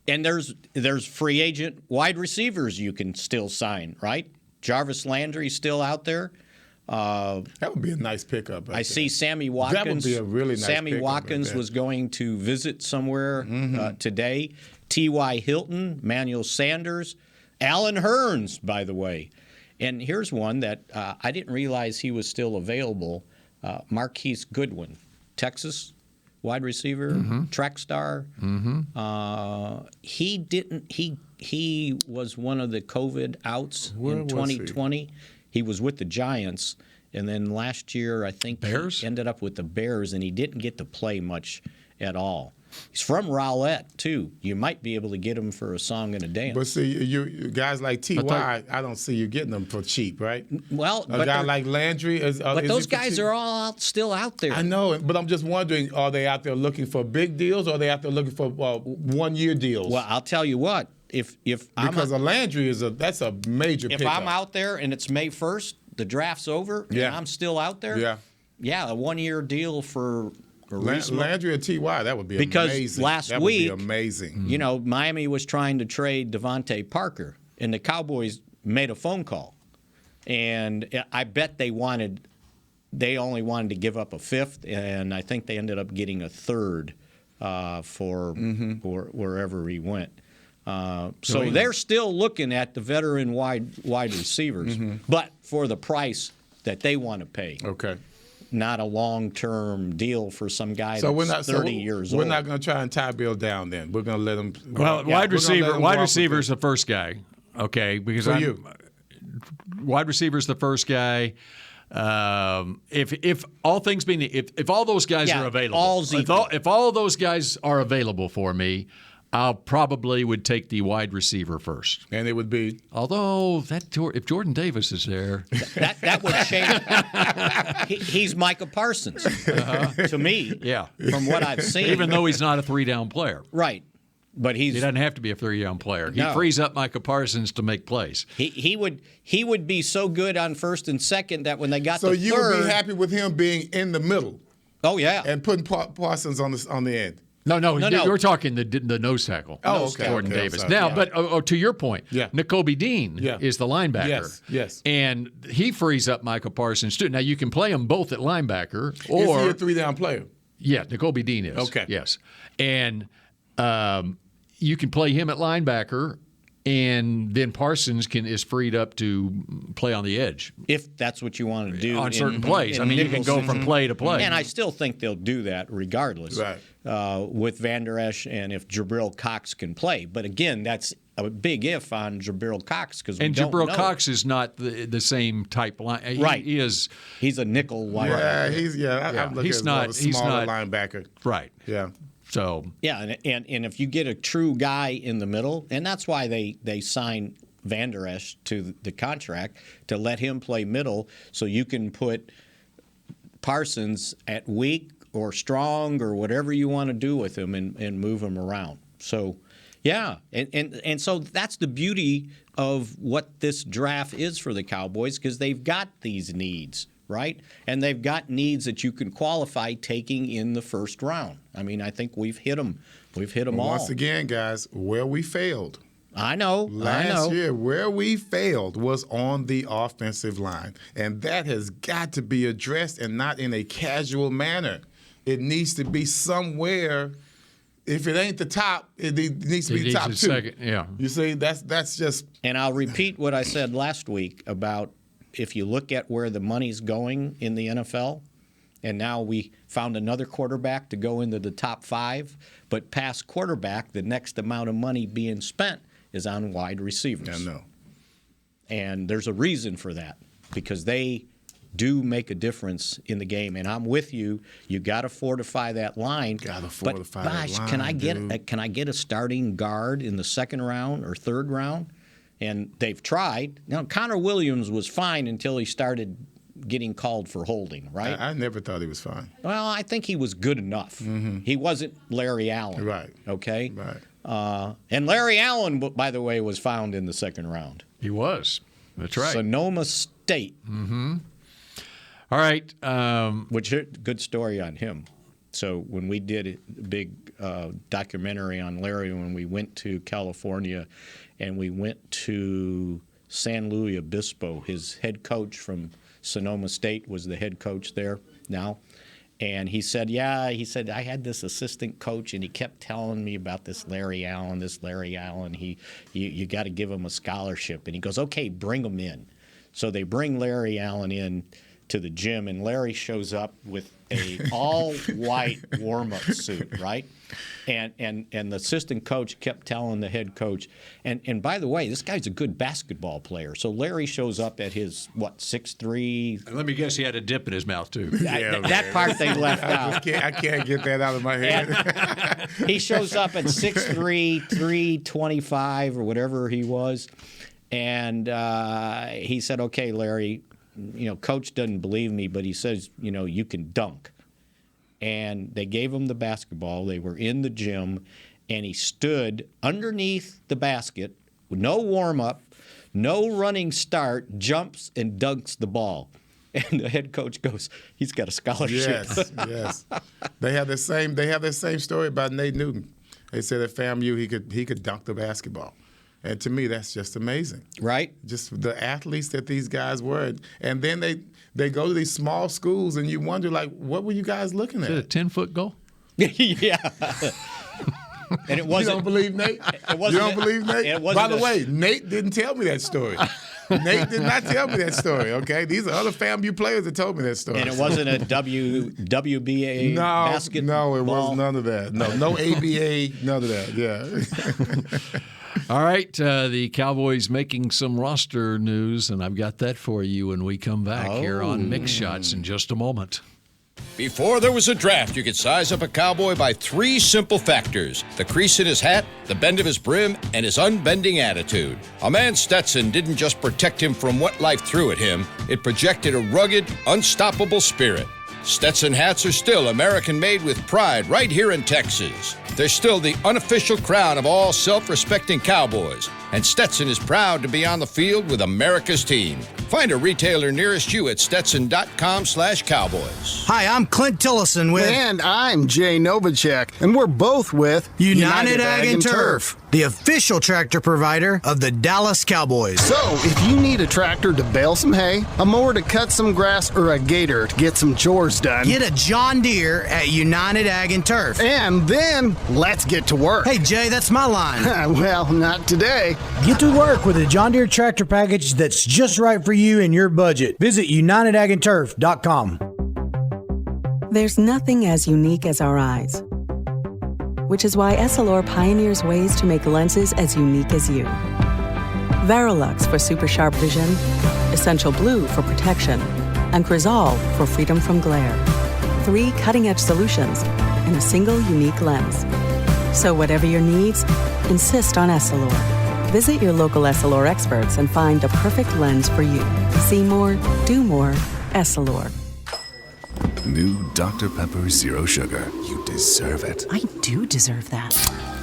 Speaker 7: And there's free agent wide receivers you can still sign, right? Jarvis Landry's still out there.
Speaker 6: That would be a nice pickup.
Speaker 7: I see Sammy Watkins.
Speaker 6: That would be a really nice
Speaker 7: Sammy
Speaker 6: pickup.
Speaker 7: Watkins was going to visit somewhere today. T.Y. Hilton, Manuel Sanders, Alan Hearns, by the way. And here's one that I didn't realize he was still available. Marquise Goodwin, Texas wide receiver, track star. He was one of the COVID outs in 2020. He was with the Giants, and then last year I think he ended up with the Bears, and he didn't get to play much at all. He's from Rowlett, too. You might be able to get him for a song and a dance.
Speaker 6: But see, you guys like T.Y., I don't see you getting them for cheap, right?
Speaker 7: Well,
Speaker 6: a guy like Landry
Speaker 7: but those guys are all still out there.
Speaker 6: I know, but I'm just wondering, are they out there looking for big deals, or are they out there looking for 1-year deals?
Speaker 7: Well, I'll tell you what.
Speaker 6: Because a Landry that's a major pickup.
Speaker 7: If I'm out there and it's May 1st, the draft's over, and I'm still out there, a 1-year deal for
Speaker 6: Landry or T.Y., that would be amazing.
Speaker 7: Because last week,
Speaker 6: would be amazing.
Speaker 7: You know, Miami was trying to trade Devontae Parker, and the Cowboys made a phone call. And I bet they only wanted to give up a fifth, and I think they ended up getting a third for wherever he went. So they're still looking at the veteran wide receivers, but for the price that they want to pay.
Speaker 6: Okay.
Speaker 7: Not a long-term deal for some guy that's 30 years old.
Speaker 6: We're not going to try and tie Bill down then. We're going to let him.
Speaker 5: Well, wide receiver is the first guy. Okay, because wide receiver is the first guy. If all things being if all those guys are available, if all those guys are available for me, I probably would take the wide receiver first.
Speaker 6: And it would be?
Speaker 5: Although, if Jordan Davis is there.
Speaker 7: That would change. He's Micah Parsons to me, from what I've seen.
Speaker 5: Even though he's not a three-down player.
Speaker 7: Right. But he
Speaker 5: doesn't have to be a three-down player. He frees up Micah Parsons to make plays.
Speaker 7: He would be so good on first and second that when they got to third.
Speaker 6: So you would be happy with him being in the middle?
Speaker 7: Oh, yeah.
Speaker 6: And putting Parsons on the end?
Speaker 5: No. You're talking the nose tackle.
Speaker 6: Oh, okay.
Speaker 5: Jordan Davis. Now, but to your point, Nakobe Dean is the linebacker.
Speaker 6: Yes.
Speaker 5: And he frees up Micah Parsons, too. Now, you can play them both at linebacker. Or,
Speaker 6: is he a three-down player?
Speaker 5: Yeah, Nakobe Dean is.
Speaker 6: Okay.
Speaker 5: Yes. And you can play him at linebacker, and then Parsons is freed up to play on the edge.
Speaker 7: If that's what you want to do.
Speaker 5: On certain plays. I mean, you can go from play to play.
Speaker 7: And I still think they'll do that regardless.
Speaker 6: Right.
Speaker 7: With Van Der Esch and if Jabril Cox can play. But again, that's a big if on Jabril Cox because
Speaker 5: Jabril Cox is not the same type line.
Speaker 7: Right.
Speaker 5: He's
Speaker 7: a nickel
Speaker 5: linebacker.
Speaker 6: Yeah, I'm looking at a smaller linebacker.
Speaker 5: Right.
Speaker 6: Yeah.
Speaker 5: So
Speaker 7: and if you get a true guy in the middle, and that's why they signed Van Der Esch to the contract to let him play middle, so you can put Parsons at weak or strong or whatever you want to do with him and move him around. So, yeah, and so that's the beauty of what this draft is for the Cowboys because they've got these needs. Right? And they've got needs that you can qualify taking in the first round. I mean, I think we've hit them. We've hit them all.
Speaker 6: Once again, guys, where we failed.
Speaker 7: I know.
Speaker 6: Last year, where we failed was on the offensive line. And that has got to be addressed and not in a casual manner. It needs to be somewhere. If it ain't the top, it needs to be top two.
Speaker 5: Second, yeah.
Speaker 6: You see, that's just.
Speaker 7: And I'll repeat what I said last week about if you look at where the money's going in the NFL, and now we found another quarterback to go into the top 5, but past quarterback, the next amount of money being spent is on wide receivers.
Speaker 6: I know.
Speaker 7: And there's a reason for that because they do make a difference in the game. And I'm with you. You got to fortify that line.
Speaker 6: Got to fortify that line.
Speaker 7: Can I get a starting guard in the second round or third round? And they've tried. Now, Connor Williams was fine until he started getting called for holding, right?
Speaker 6: I never thought he was fine.
Speaker 7: Well, I think he was good enough. He wasn't Larry Allen.
Speaker 6: Right.
Speaker 7: Okay?
Speaker 6: Right.
Speaker 7: And Larry Allen, by the way, was found in the second round.
Speaker 5: He was. That's right.
Speaker 7: Sonoma State.
Speaker 5: Mm-hmm. All right.
Speaker 7: Good story on him. So when we did a big documentary on Larry when we went to California and we went to San Luis Obispo, his head coach from Sonoma State was the head coach there now. And he said, I had this assistant coach, and he kept telling me about this Larry Allen. You got to give him a scholarship. And he goes, okay, bring him in. So they bring Larry Allen in to the gym, and Larry shows up with a all-white warm-up suit, right? And the assistant coach kept telling the head coach, and by the way, this guy's a good basketball player. So Larry shows up at his, 6'3".
Speaker 5: And let me guess, he had a dip in his mouth, too.
Speaker 7: That part they left out.
Speaker 6: I can't get that out of my head.
Speaker 7: He shows up at 6'3", 325 or whatever he was. And he said, okay, Larry, Coach doesn't believe me, but he says, you can dunk. And they gave him the basketball. They were in the gym, and he stood underneath the basket with no warm-up, no running start, jumps and dunks the ball. And the head coach goes, he's got a scholarship.
Speaker 6: Yes. They have the same story about Nate Newton. They said at FAMU he could dunk the basketball. And to me, that's just amazing.
Speaker 7: Right?
Speaker 6: Just the athletes that these guys were. And then they go to these small schools, and you wonder, what were you guys looking at?
Speaker 5: Is it a 10-foot goal?
Speaker 7: Yeah. And it wasn't.
Speaker 6: You don't believe Nate? You don't believe Nate? By the way, Nate didn't tell me that story. Nate did not tell me that story, okay? These are other FAMU players that told me that story.
Speaker 7: And it wasn't a WBA basketball?
Speaker 6: No, it was none of that. No ABA, none of that, yeah.
Speaker 5: All right, the Cowboys making some roster news, and I've got that for you when we come back here on Mix Shots in just a moment.
Speaker 12: Before there was a draft, you could size up a cowboy by 3 simple factors: the crease in his hat, the bend of his brim, and his unbending attitude. A man's Stetson didn't just protect him from what life threw at him, it projected a rugged, unstoppable spirit. Stetson hats are still American-made with pride right here in Texas. They're still the unofficial crown of all self-respecting cowboys, and Stetson is proud to be on the field with America's team. Find a retailer nearest you at stetson.com/cowboys.
Speaker 13: Hi, I'm Clint Tillison with...
Speaker 14: And I'm Jay Novacek, and we're both with...
Speaker 13: United Ag and Turf, the official tractor provider of the Dallas Cowboys.
Speaker 14: So, if you need a tractor to bale some hay, a mower to cut some grass, or a gator to get some chores done...
Speaker 13: Get a John Deere at United Ag and Turf.
Speaker 14: And then, let's get to work.
Speaker 13: Hey, Jay, that's my line.
Speaker 14: Well, not today.
Speaker 15: Get to work with a John Deere tractor package that's just right for you and your budget. Visit UnitedAgAndTurf.com.
Speaker 16: There's nothing as unique as our eyes, which is why Essilor pioneers ways to make lenses as unique as you. Verilux for super sharp vision, Essential Blue for protection, and Crizal for freedom from glare. 3 cutting-edge solutions in a single unique lens. So whatever your needs, insist on Essilor. Visit your local Essilor experts and find the perfect lens for you. See more, do more, Essilor.
Speaker 17: New Dr. Pepper Zero Sugar. You deserve it.
Speaker 16: I do deserve that.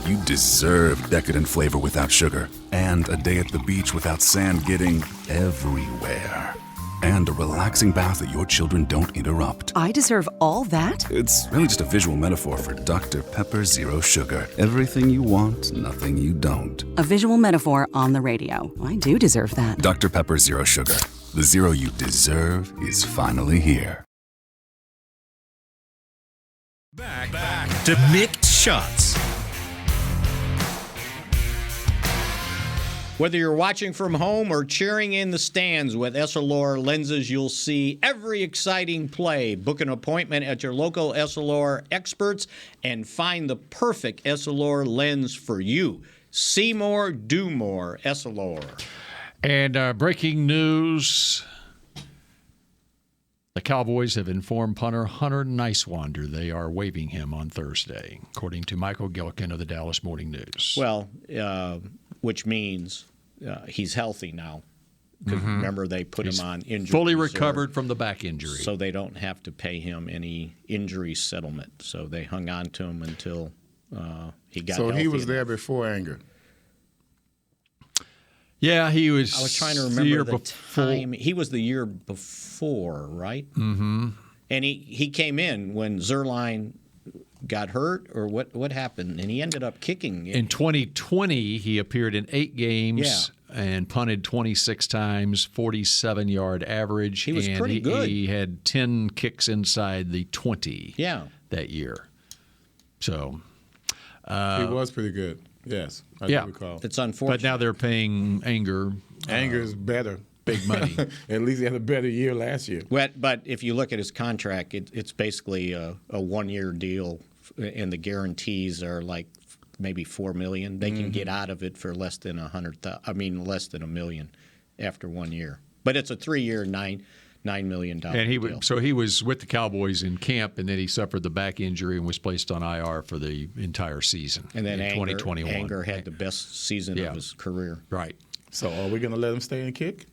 Speaker 17: You deserve decadent flavor without sugar, and a day at the beach without sand getting everywhere. And a relaxing bath that your children don't interrupt.
Speaker 16: I deserve all that?
Speaker 17: It's really just a visual metaphor for Dr. Pepper Zero Sugar. Everything you want, nothing you don't.
Speaker 16: A visual metaphor on the radio. I do deserve that.
Speaker 17: Dr. Pepper Zero Sugar. The zero you deserve is finally here.
Speaker 1: Back to Mixed Shots.
Speaker 7: Whether you're watching from home or cheering in the stands with Essilor lenses, you'll see every exciting play. Book an appointment at your local Essilor experts and find the perfect Essilor lens for you. See more, do more, Essilor.
Speaker 5: And breaking news, the Cowboys have informed punter Hunter Nicewander they are waiving him on Thursday, according to Michael Gilkin of the Dallas Morning News.
Speaker 7: Well, which means he's healthy now. Because remember, they put him on injury
Speaker 5: fully
Speaker 7: reserve,
Speaker 5: recovered from the back injury.
Speaker 7: so they don't have to pay him any injury settlement. So they hung on to him until he got healthy.
Speaker 6: So he was there before anger.
Speaker 5: Yeah, he was.
Speaker 7: I was trying to remember the time. He was the year before, right?
Speaker 5: Mm-hmm.
Speaker 7: And he came in when Zerline got hurt, or what happened? And he ended up kicking.
Speaker 5: In 2020, he appeared in 8 games and punted 26 times, 47-yard average.
Speaker 7: He was pretty good.
Speaker 5: He had 10 kicks inside the 20 that year. So
Speaker 6: he was pretty good. Yes, I do recall.
Speaker 7: It's unfortunate.
Speaker 5: But now they're paying Anger.
Speaker 6: Anger is better.
Speaker 5: big money.
Speaker 6: At least he had a better year last year.
Speaker 7: But if you look at his contract, it's basically a one-year deal, and the guarantees are like maybe $4 million. They can get out of it for less than less than $1 million after 1 year. But it's a 3-year, $9 million deal.
Speaker 5: So he was with the Cowboys in camp, and then he suffered the back injury and was placed on IR for the entire season.
Speaker 7: And then
Speaker 5: in 2021.
Speaker 7: Anger had the best season of his career.
Speaker 5: Right.
Speaker 6: So are we going to let him stay and kick?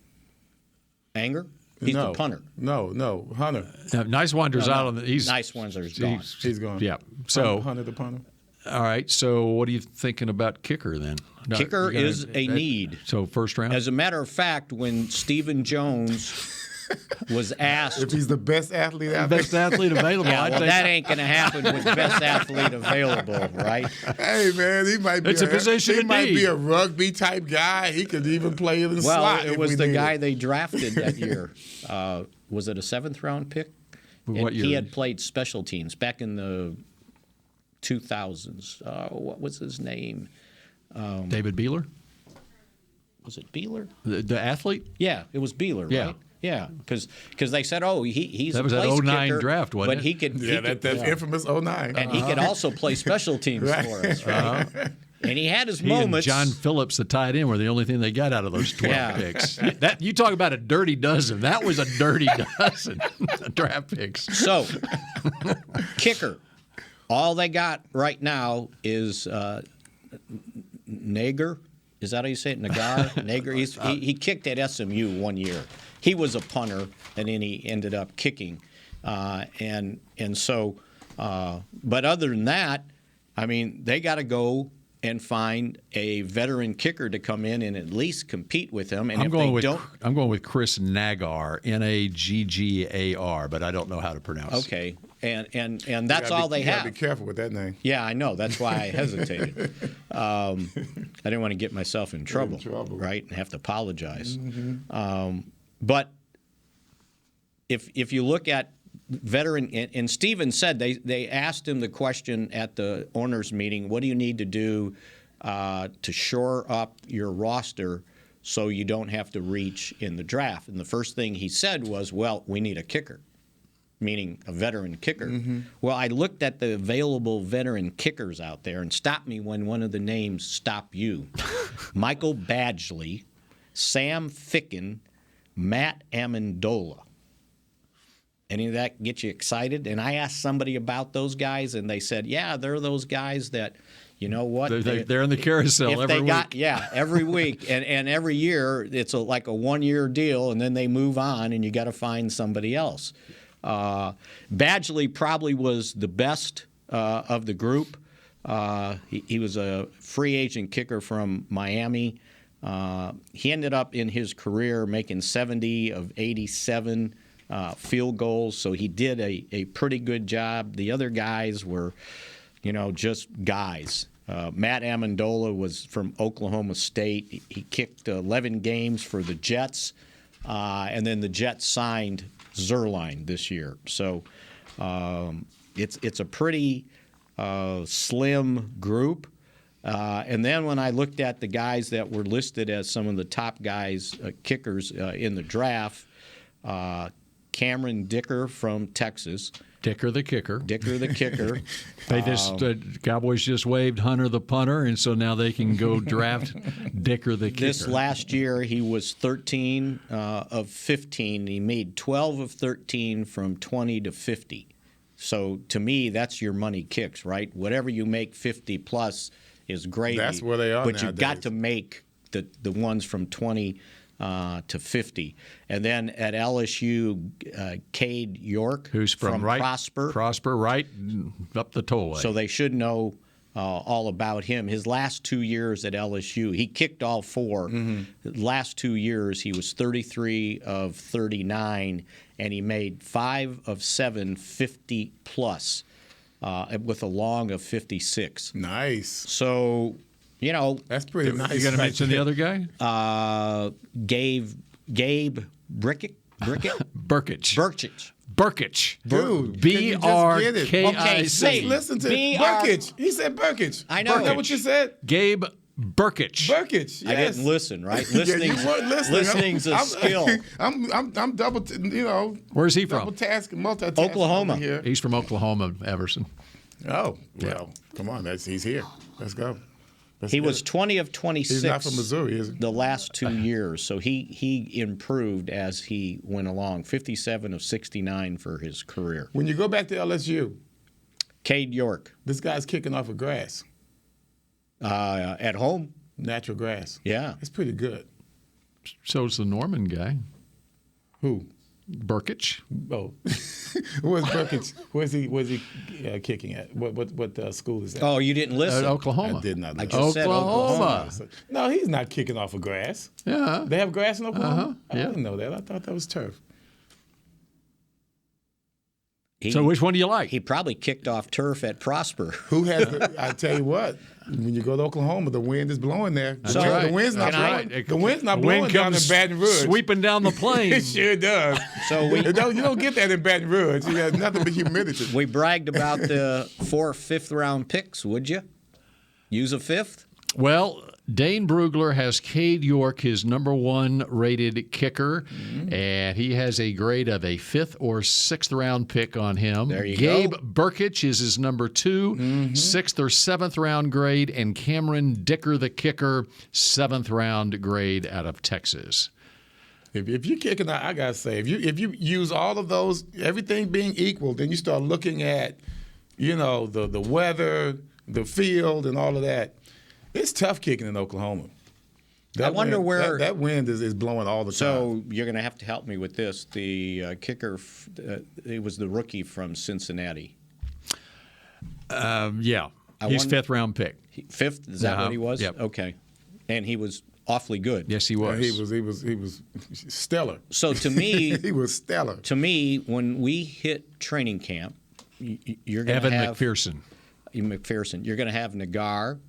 Speaker 7: Anger? He's the punter.
Speaker 6: No, Hunter.
Speaker 5: Nice Wander's out on the.
Speaker 7: Nice Wander's gone.
Speaker 6: He's gone.
Speaker 5: Yeah. So
Speaker 6: Hunter the punter.
Speaker 5: All right. So what are you thinking about kicker then?
Speaker 7: Kicker is a need.
Speaker 5: So first round.
Speaker 7: As a matter of fact, when Stephen Jones was asked
Speaker 6: if he's the best athlete
Speaker 5: available,
Speaker 7: that ain't going to happen with best athlete available, right?
Speaker 6: Hey man, he might be.
Speaker 5: It's a position.
Speaker 6: He might be a rugby type guy. He could even play in the slot.
Speaker 7: Well, it was the guy they drafted that year. Was it a 7th round pick?
Speaker 5: What year?
Speaker 7: He had played special teams back in the 2000s. What was his name?
Speaker 5: David Beeler?
Speaker 7: Was it Beeler?
Speaker 5: The athlete?
Speaker 7: Yeah, it was Beeler,
Speaker 5: yeah.
Speaker 7: right? Yeah, because they said, he's
Speaker 5: that was
Speaker 7: a place
Speaker 5: that 09
Speaker 7: kicker,
Speaker 5: draft, wasn't
Speaker 7: but
Speaker 5: it?
Speaker 7: he could.
Speaker 6: That infamous 09.
Speaker 7: And he could also play special teams for us, right? And he had his moments.
Speaker 5: And John Phillips, the tight end, were the only thing they got out of those 12 picks. That you talk about a dirty dozen. That was a dirty dozen draft picks.
Speaker 7: So, kicker. All they got right now is Nager. Is that how you say it? Nagar? Nager. He kicked at SMU 1 year. He was a punter, and then he ended up kicking. And so, but other than that, I mean, they got to go and find a veteran kicker to come in and at least compete with him. And
Speaker 5: I'm going with Chris Nagar, Naggar, but I don't know how to pronounce it.
Speaker 7: Okay, and that's all they have.
Speaker 6: Be careful with that name.
Speaker 7: Yeah, I know. That's why I hesitated. I didn't want to get myself in trouble, right, and have to apologize.
Speaker 6: Mm-hmm.
Speaker 7: But if you look at veteran, and Steven said they asked him the question at the owners' meeting, what do you need to do to shore up your roster so you don't have to reach in the draft? And the first thing he said was, well, we need a kicker, meaning a veteran kicker.
Speaker 6: Mm-hmm.
Speaker 7: Well, I looked at the available veteran kickers out there, and stop me when one of the names stop you. Michael Badgley, Sam Ficken, Matt Amendola. Any of that get you excited? And I asked somebody about those guys, and they said, yeah, they're those guys that, you know what?
Speaker 5: They're in the carousel every week.
Speaker 7: Yeah, every week. And every year, it's like a 1-year deal, and then they move on, and you got to find somebody else. Badgley probably was the best of the group. He was a free agent kicker from Miami. He ended up in his career making 70 of 87 field goals, so he did a pretty good job. The other guys were, just guys. Matt Amendola was from Oklahoma State. He kicked 11 games for the Jets, and then the Jets signed Zerline this year. So it's a pretty slim group. And then when I looked at the guys that were listed as some of the top guys, kickers in the draft, Cameron Dicker from Texas.
Speaker 5: Dicker the kicker.
Speaker 7: They
Speaker 5: Cowboys just waived Hunter the punter, and so now they can go draft Dicker the kicker.
Speaker 7: This last year he was 13 of 15. He made 12 of 13 from 20 to 50. So to me, that's your money kicks, right? Whatever you make 50 plus is gravy.
Speaker 6: That's where they are
Speaker 7: But
Speaker 6: nowadays.
Speaker 7: you've got to make the ones from 20 to 50. And then at LSU, Cade York,
Speaker 5: who's from Prosper, right up the tollway.
Speaker 7: So they should know all about him. His last 2 years at LSU, he kicked all 4.
Speaker 6: Mm-hmm.
Speaker 7: The last 2 years, he was 33 of 39, and he made 5 of 7 50 plus with a long of 56.
Speaker 6: Nice.
Speaker 7: So,
Speaker 6: that's pretty nice.
Speaker 5: You got to mention the other guy?
Speaker 7: Gabe Burkic.
Speaker 6: Dude,
Speaker 5: B-R-K-I-C.
Speaker 6: Listen to Burkic. He said Burkic.
Speaker 7: I know.
Speaker 6: Is that what you said?
Speaker 5: Gabe Burkich.
Speaker 6: Burkich, yes.
Speaker 7: I didn't listen, right? Listening's,
Speaker 6: you weren't listening.
Speaker 7: listening's a skill.
Speaker 6: I'm double,
Speaker 5: Where's he from?
Speaker 6: Double multitasking
Speaker 7: Oklahoma.
Speaker 6: here.
Speaker 5: He's from Oklahoma, Everson.
Speaker 6: Oh, well, come on. He's here. Let's go.
Speaker 7: He was 20 of 26.
Speaker 6: He's not from Missouri, is he?
Speaker 7: The last 2 years. So he improved as he went along. 57 of 69 for his career.
Speaker 6: When you go back to LSU,
Speaker 7: Cade York.
Speaker 6: This guy's kicking off of grass.
Speaker 7: At home.
Speaker 6: Natural grass.
Speaker 7: Yeah.
Speaker 6: It's pretty good.
Speaker 5: So's the Norman guy.
Speaker 6: Who?
Speaker 5: Burkich.
Speaker 6: Oh. Where's Burkich? Where's he kicking at? What school is that?
Speaker 7: Oh, you didn't listen?
Speaker 5: Oklahoma.
Speaker 6: I did not listen.
Speaker 7: I just said Oklahoma.
Speaker 6: No, he's not kicking off of grass.
Speaker 5: Yeah.
Speaker 6: They have grass in Oklahoma?
Speaker 5: Yeah.
Speaker 6: I didn't know that. I thought that was turf.
Speaker 5: So which one do you like?
Speaker 7: He probably kicked off turf at Prosper.
Speaker 6: Who has I tell you what, when you go to Oklahoma, the wind is blowing there. The wind's not blowing. The wind's not blowing down in Baton Rouge.
Speaker 5: Sweeping down the plain.
Speaker 6: It sure does.
Speaker 7: So
Speaker 6: you don't get that in Baton Rouge. You got nothing but humidity.
Speaker 7: We bragged about the 4 fifth-round picks, would you? Use a fifth?
Speaker 5: Well, Dane Brugler has Cade York, his number 1 rated kicker, and he has a grade of a 5th or 6th round pick on him.
Speaker 7: There you
Speaker 5: Gabe
Speaker 7: go.
Speaker 5: Burkich is his number 2, 6th or 7th round grade, and Cameron Dicker, the kicker, 7th round grade out of Texas.
Speaker 6: If you're kicking out, I gotta say, if you use all of those, everything being equal, then you start looking at, the weather, the field, and all of that. It's tough kicking in Oklahoma.
Speaker 7: I wonder where
Speaker 6: that wind is blowing all the time.
Speaker 7: So you're going to have to help me with this. The kicker, it was the rookie from Cincinnati.
Speaker 5: Yeah, he's 5th round pick.
Speaker 7: 5th? Is that what he was?
Speaker 5: Yep.
Speaker 7: Okay, and he was awfully good.
Speaker 5: Yes, he was.
Speaker 6: He was stellar.
Speaker 7: So to me,
Speaker 6: he was stellar.
Speaker 7: To me, when we hit training camp, you're going to have McPherson. You're going to have Nagar.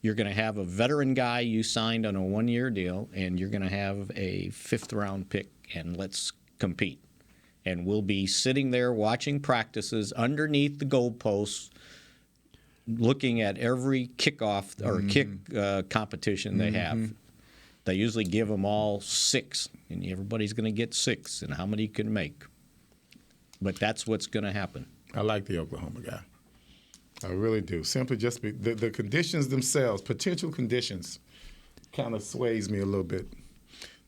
Speaker 7: You're going to have a veteran guy you signed on a 1-year deal, and you're going to have a 5th-round pick, and let's compete. And we'll be sitting there watching practices underneath the goalposts, looking at every kickoff or kick competition they have. They usually give them all 6, and everybody's going to get 6, and how many you can make. But that's what's going to happen.
Speaker 6: I like the Oklahoma guy. I really do. Simply just the conditions themselves, potential conditions, kind of sways me a little bit,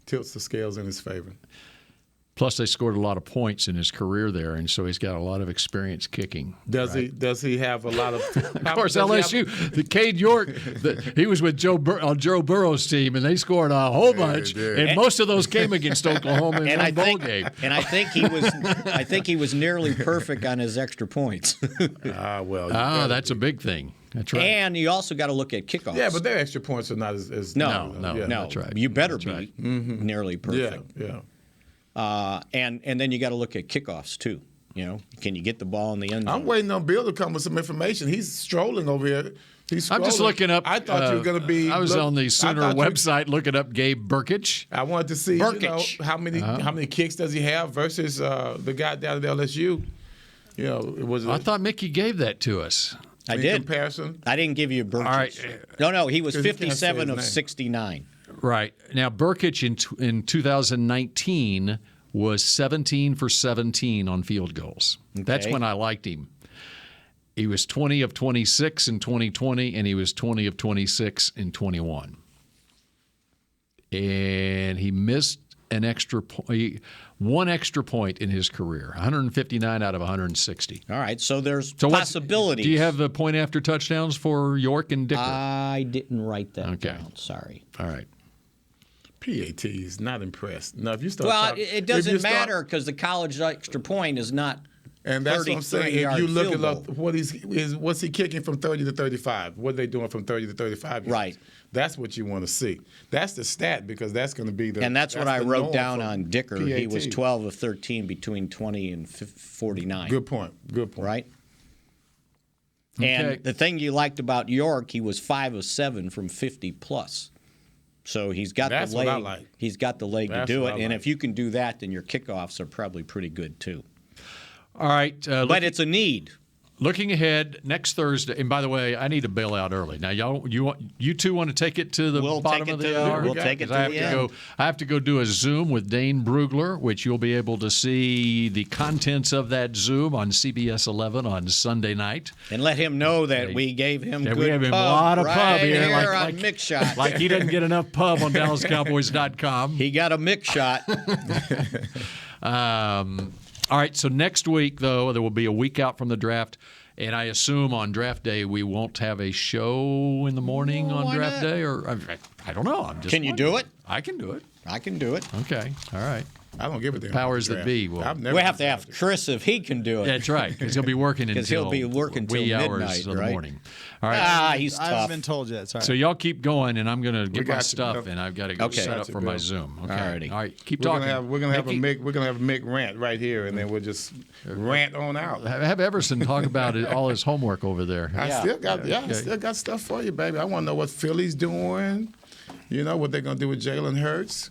Speaker 6: tilts the scales in his favor.
Speaker 5: Plus, they scored a lot of points in his career there, and so he's got a lot of experience kicking.
Speaker 6: Does he have a lot of?
Speaker 5: Of course, LSU. The Cade York, he was with Joe Burrow's team, and they scored a whole bunch, and most of those came against Oklahoma in one bowl game.
Speaker 7: And I think he was nearly perfect on his extra points.
Speaker 5: That's a big thing. That's right.
Speaker 7: And you also got to look at kickoffs.
Speaker 6: Yeah, but their extra points are not as
Speaker 7: no.
Speaker 5: That's right.
Speaker 7: You better be nearly perfect.
Speaker 6: Yeah.
Speaker 7: And then you got to look at kickoffs too. Can you get the ball in the end zone?
Speaker 6: I'm waiting on Bill to come with some information. He's strolling over here.
Speaker 5: I'm just looking up.
Speaker 6: I thought you were going to be.
Speaker 5: I was on the Sooner website looking up Gabe Burkich.
Speaker 6: I wanted to see how many kicks does he have versus the guy down at LSU. I thought Mickey gave that to us.
Speaker 7: I did.
Speaker 6: Comparison.
Speaker 7: I didn't give you Burkich.
Speaker 5: All right.
Speaker 7: No, he was 57 of 69.
Speaker 5: Right. Now, Burkich in 2019 was 17 for 17 on field goals. Okay. That's when I liked him. He was 20 of 26 in 2020, and he was 20 of 26 in 21. And he missed one extra point in his career, 159 out of 160.
Speaker 7: All right, so there's possibilities.
Speaker 5: Do you have the point after touchdowns for York and Dicker?
Speaker 7: I didn't write that down. Sorry.
Speaker 5: All right.
Speaker 6: PAT is not impressed. Now, if you start
Speaker 7: it doesn't matter because the college extra point is not.
Speaker 6: And that's what I'm saying. If you look at what's he kicking from 30 to 35? What are they doing from 30 to 35?
Speaker 7: Right.
Speaker 6: That's what you want to see. That's the stat because that's going to be the.
Speaker 7: And that's what I wrote down on Dicker. PAT. He was 12 of 13 between 20 and 49.
Speaker 6: Good point.
Speaker 7: Right.
Speaker 5: Okay.
Speaker 7: And the thing you liked about York, he was 5 of 7 from 50 plus. So he's got the leg.
Speaker 6: What I like.
Speaker 7: He's got the leg to do it, and if you can do that, then your kickoffs are probably pretty good too.
Speaker 5: All right,
Speaker 7: but it's a need.
Speaker 5: Looking ahead next Thursday, and by the way, I need to bail out early. Now, you two want to take it to the bottom of the hour?
Speaker 7: We'll take it to the end.
Speaker 5: I have to go do a Zoom with Dane Brugler, which you'll be able to see the contents of that Zoom on CBS 11 on Sunday night.
Speaker 7: And let him know that we gave him good
Speaker 5: we have him
Speaker 7: pub
Speaker 5: a lot of
Speaker 7: right
Speaker 5: pub here,
Speaker 7: on Mick Shot.
Speaker 5: Like he doesn't get enough pub on DallasCowboys.com.
Speaker 7: He got a Mick Shot.
Speaker 5: All right, so next week, though, there will be a week out from the draft, and I assume on draft day we won't have a show in the morning on draft day, or I don't know.
Speaker 7: Can you do it?
Speaker 5: I can do it.
Speaker 7: I can do it.
Speaker 5: Okay, all right.
Speaker 6: I don't give it to him.
Speaker 5: Powers that be.
Speaker 7: We have to have Chris if he can do it.
Speaker 5: That's right, because he'll be working until
Speaker 7: wee
Speaker 5: hours
Speaker 7: midnight,
Speaker 5: of the
Speaker 7: right?
Speaker 5: morning. All right.
Speaker 7: He's tough.
Speaker 8: I haven't been told yet. Sorry.
Speaker 5: So y'all keep going, and I'm going to get my stuff, and I've got to go
Speaker 7: Okay.
Speaker 5: set up for my Zoom. Okay. All right. Keep
Speaker 6: We're
Speaker 5: talking.
Speaker 6: gonna have a Mick rant right here, and then we'll just rant on out.
Speaker 5: Have Everson talk about all his homework over there.
Speaker 6: I still got stuff for you, baby. I want to know what Philly's doing. You know what they're gonna do with Jalen Hurts.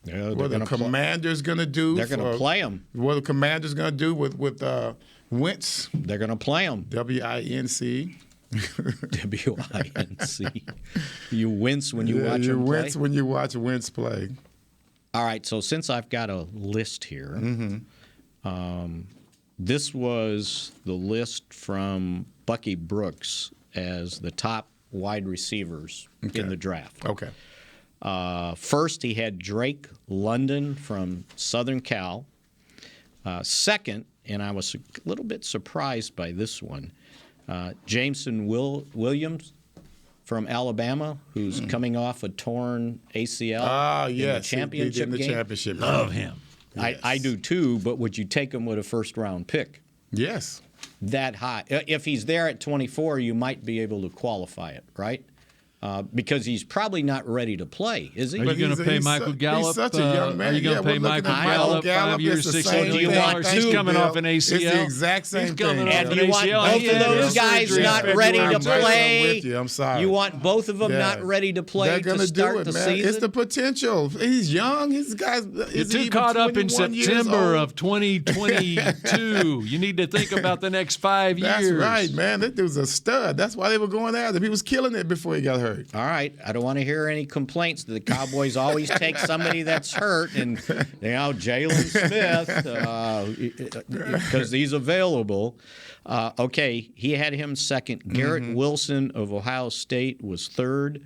Speaker 7: Yeah,
Speaker 6: what the Commanders gonna do?
Speaker 7: They're gonna play him.
Speaker 6: What the Commanders gonna do with Wentz?
Speaker 7: They're gonna play him.
Speaker 6: WINC.
Speaker 7: WINC. You wince when you watch him play?
Speaker 6: You wince when you watch Wentz play.
Speaker 7: All right, so since I've got a list here, this was the list from Bucky Brooks as the top wide receivers in the draft.
Speaker 6: Okay.
Speaker 7: First, he had Drake London from Southern Cal. Second, and I was a little bit surprised by this one, Jameson Williams from Alabama, who's coming off a torn ACL in the championship game.
Speaker 5: Love him.
Speaker 6: Yes.
Speaker 7: I do too, but would you take him with a first-round pick?
Speaker 6: Yes.
Speaker 7: That high. If he's there at 24, you might be able to qualify it, right? Because he's probably not ready to play, is he?
Speaker 5: Are you going to pay Michael Gallup?
Speaker 6: He's such a young man.
Speaker 5: Are you going to pay Michael Gallup 5 years, $6 million? He's coming off an ACL.
Speaker 6: It's the exact same thing.
Speaker 7: And do you want both of those guys not ready to play?
Speaker 6: I'm sorry.
Speaker 7: You want both of them not ready to play to start the season?
Speaker 6: It's the potential. He's young. He's guys.
Speaker 5: You're too caught up in September of 2022. You need to think about the next 5 years.
Speaker 6: That's right, man. That dude's a stud. That's why they were going after him. He was killing it before he got hurt.
Speaker 7: All right. I don't want to hear any complaints that the Cowboys always take somebody that's hurt and, Jalen Smith, because he's available. Okay, he had him second. Garrett Wilson of Ohio State was third.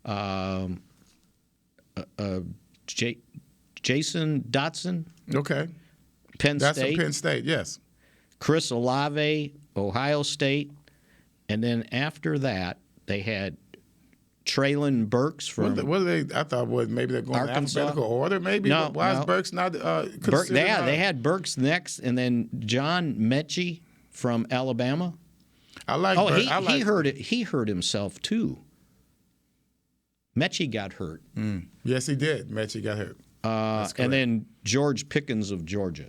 Speaker 7: Jason Dotson.
Speaker 6: Okay.
Speaker 7: Penn
Speaker 6: That's
Speaker 7: State.
Speaker 6: Penn State, yes.
Speaker 7: Chris Olave, Ohio State. And then after that, they had Traylon Burks from
Speaker 6: what are they? I thought maybe they're going
Speaker 7: Arkansas.
Speaker 6: in alphabetical order. Maybe why is Burks not considered?
Speaker 7: They had Burks next, and then John Mechie from Alabama.
Speaker 6: I like.
Speaker 7: He hurt it. He hurt himself too. Mechie got hurt.
Speaker 6: Yes, he did. Mechie got hurt.
Speaker 7: And then George Pickens of Georgia.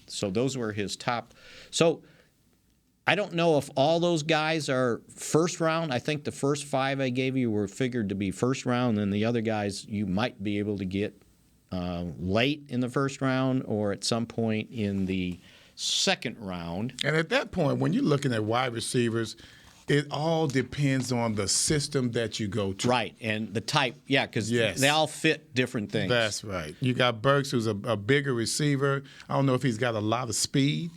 Speaker 7: So those were his top. So I don't know if all those guys are first round. I think the first 5 I gave you were figured to be first round, and the other guys you might be able to get late in the first round or at some point in the second round.
Speaker 6: And at that point, when you're looking at wide receivers, it all depends on the system that you go to.
Speaker 7: Right, and the type, because they all fit different things.
Speaker 6: That's right. You got Burks, who's a bigger receiver. I don't know if he's got a lot of speed.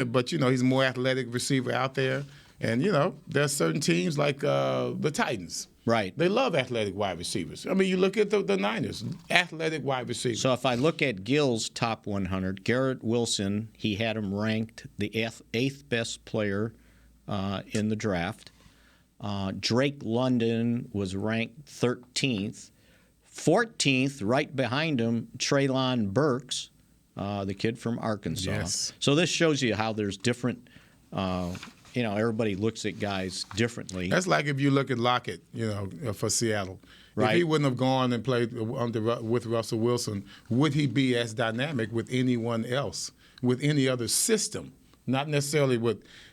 Speaker 6: But, he's a more athletic receiver out there. And, there's certain teams like the Titans.
Speaker 7: Right.
Speaker 6: They love athletic wide receivers. I mean, you look at the Niners, athletic wide receivers.
Speaker 7: So if I look at Gill's top 100, Garrett Wilson, he had him ranked the eighth best player in the draft. Drake London was ranked 13th. 14th, right behind him, Traylon Burks. The kid from Arkansas.
Speaker 6: Yes.
Speaker 7: So this shows you how there's different, everybody looks at guys differently.
Speaker 6: That's like if you look at Lockett, for Seattle.
Speaker 7: Right.
Speaker 6: If he wouldn't have gone and played with Russell Wilson, would he be as dynamic with anyone else, with any other system? Not necessarily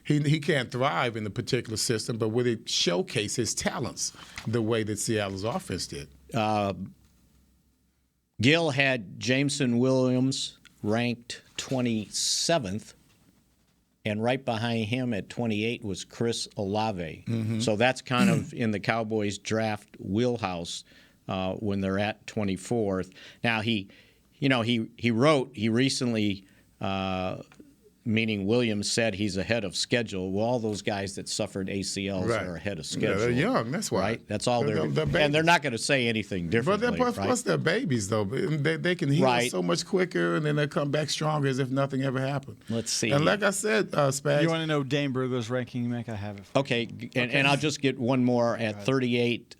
Speaker 6: he can't thrive in the particular system, but would he showcase his talents the way that Seattle's offense did?
Speaker 7: Gill had Jameson Williams ranked 27th, and right behind him at 28 was Chris Olave.
Speaker 6: Mm-hmm.
Speaker 7: So that's kind of in the Cowboys draft wheelhouse when they're at 24th. Now he recently. Meaning Williams said he's ahead of schedule. Well, all those guys that suffered ACLs are ahead of schedule.
Speaker 6: Yeah, they're young. That's why.
Speaker 7: Right? That's all they're and they're not going to say anything differently.
Speaker 6: But plus they're babies, though. They can heal so much quicker, and then they come back stronger as if nothing ever happened.
Speaker 7: Let's see.
Speaker 6: And like I said, Spags.
Speaker 18: You want to know Dane Brugler's ranking, Mick? I have it.
Speaker 7: Okay, and I'll just get one more. At 38,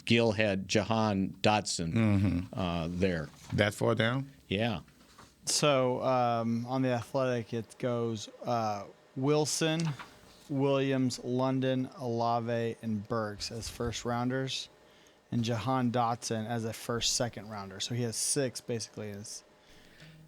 Speaker 7: Gil had Jahan Dotson there.
Speaker 6: That far down?
Speaker 7: Yeah.
Speaker 18: So on the Athletic, it goes Wilson, Williams, London, Olave, and Burks as first rounders, and Jahan Dotson as a second rounder. So he has 6 basically as.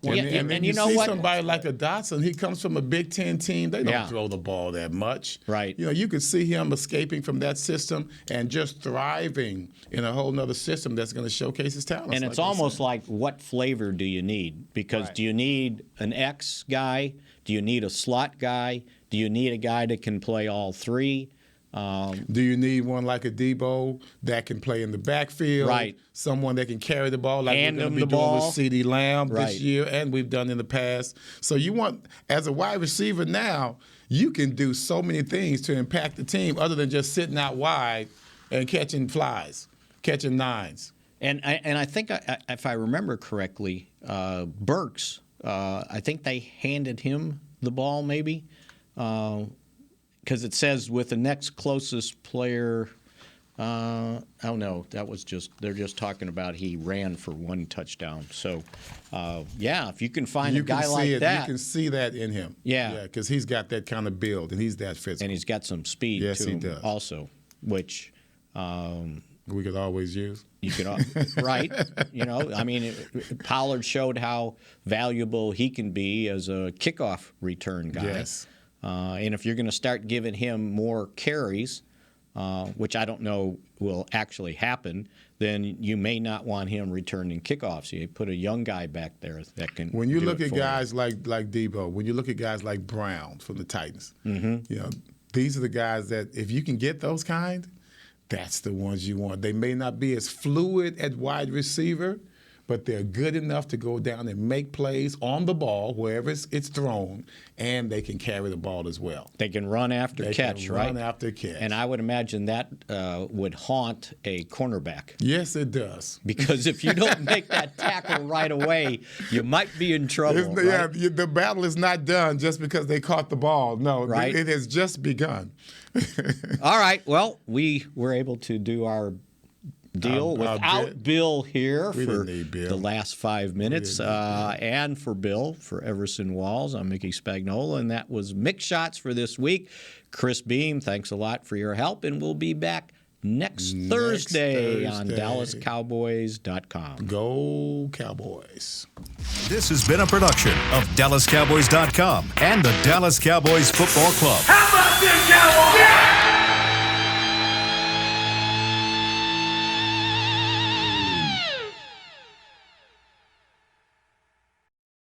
Speaker 6: And you know what? Somebody like a Dotson, he comes from a Big Ten team. They don't throw the ball that much.
Speaker 7: Right.
Speaker 6: You could see him escaping from that system and just thriving in a whole nother system that's going to showcase his talents.
Speaker 7: And it's almost like, what flavor do you need? Because do you need an X guy? Do you need a slot guy? Do you need a guy that can play all 3?
Speaker 6: Do you need one like a Debo that can play in the backfield?
Speaker 7: Right.
Speaker 6: Someone that can carry the ball like
Speaker 7: Hand
Speaker 6: we're going to
Speaker 7: him
Speaker 6: be
Speaker 7: the
Speaker 6: doing
Speaker 7: ball.
Speaker 6: with CeeDee Lamb
Speaker 7: Right.
Speaker 6: this year, and we've done in the past. So you want, as a wide receiver now, you can do so many things to impact the team other than just sitting out wide and catching flies, catching nines.
Speaker 7: And I think, if I remember correctly, Burks, I think they handed him the ball maybe. Because it says with the next closest player, oh no, that was they're just talking about he ran for 1 touchdown. So, if you can find a guy like that.
Speaker 6: You can see that in him.
Speaker 7: Yeah.
Speaker 6: Because he's got that kind of build, and he's that physical.
Speaker 7: And he's got some speed to him
Speaker 6: does.
Speaker 7: also, which
Speaker 6: we could always use.
Speaker 7: You could, right? Pollard showed how valuable he can be as a kickoff return guy.
Speaker 6: Yes.
Speaker 7: And if you're going to start giving him more carries, which I don't know will actually happen, then you may not want him returning kickoffs. You put a young guy back there that can.
Speaker 6: When you look at guys like Debo, when you look at guys like Brown from the Titans, these are the guys that if you can get those kind, that's the ones you want. They may not be as fluid at wide receiver, but they're good enough to go down and make plays on the ball wherever it's thrown, and they can carry the ball as well.
Speaker 7: They can run after catch, right?
Speaker 6: Run after catch.
Speaker 7: And I would imagine that would haunt a cornerback.
Speaker 6: Yes, it does.
Speaker 7: Because if you don't make that tackle right away, you might be in trouble. Right?
Speaker 6: Yeah, the battle is not done just because they caught the ball. No,
Speaker 7: right?
Speaker 6: It has just begun.
Speaker 7: All right. Well, we were able to do our deal without Bill here for the last 5 minutes. And for Bill, for Everson Walls, I'm Mickey Spagnola, and that was Mick Shots for this week. Chris Beam, thanks a lot for your help, and we'll be back next Thursday on DallasCowboys.com.
Speaker 6: Go Cowboys.
Speaker 1: This has been a production of DallasCowboys.com and the Dallas Cowboys Football Club.
Speaker 19: How about this, Cowboys? Yeah!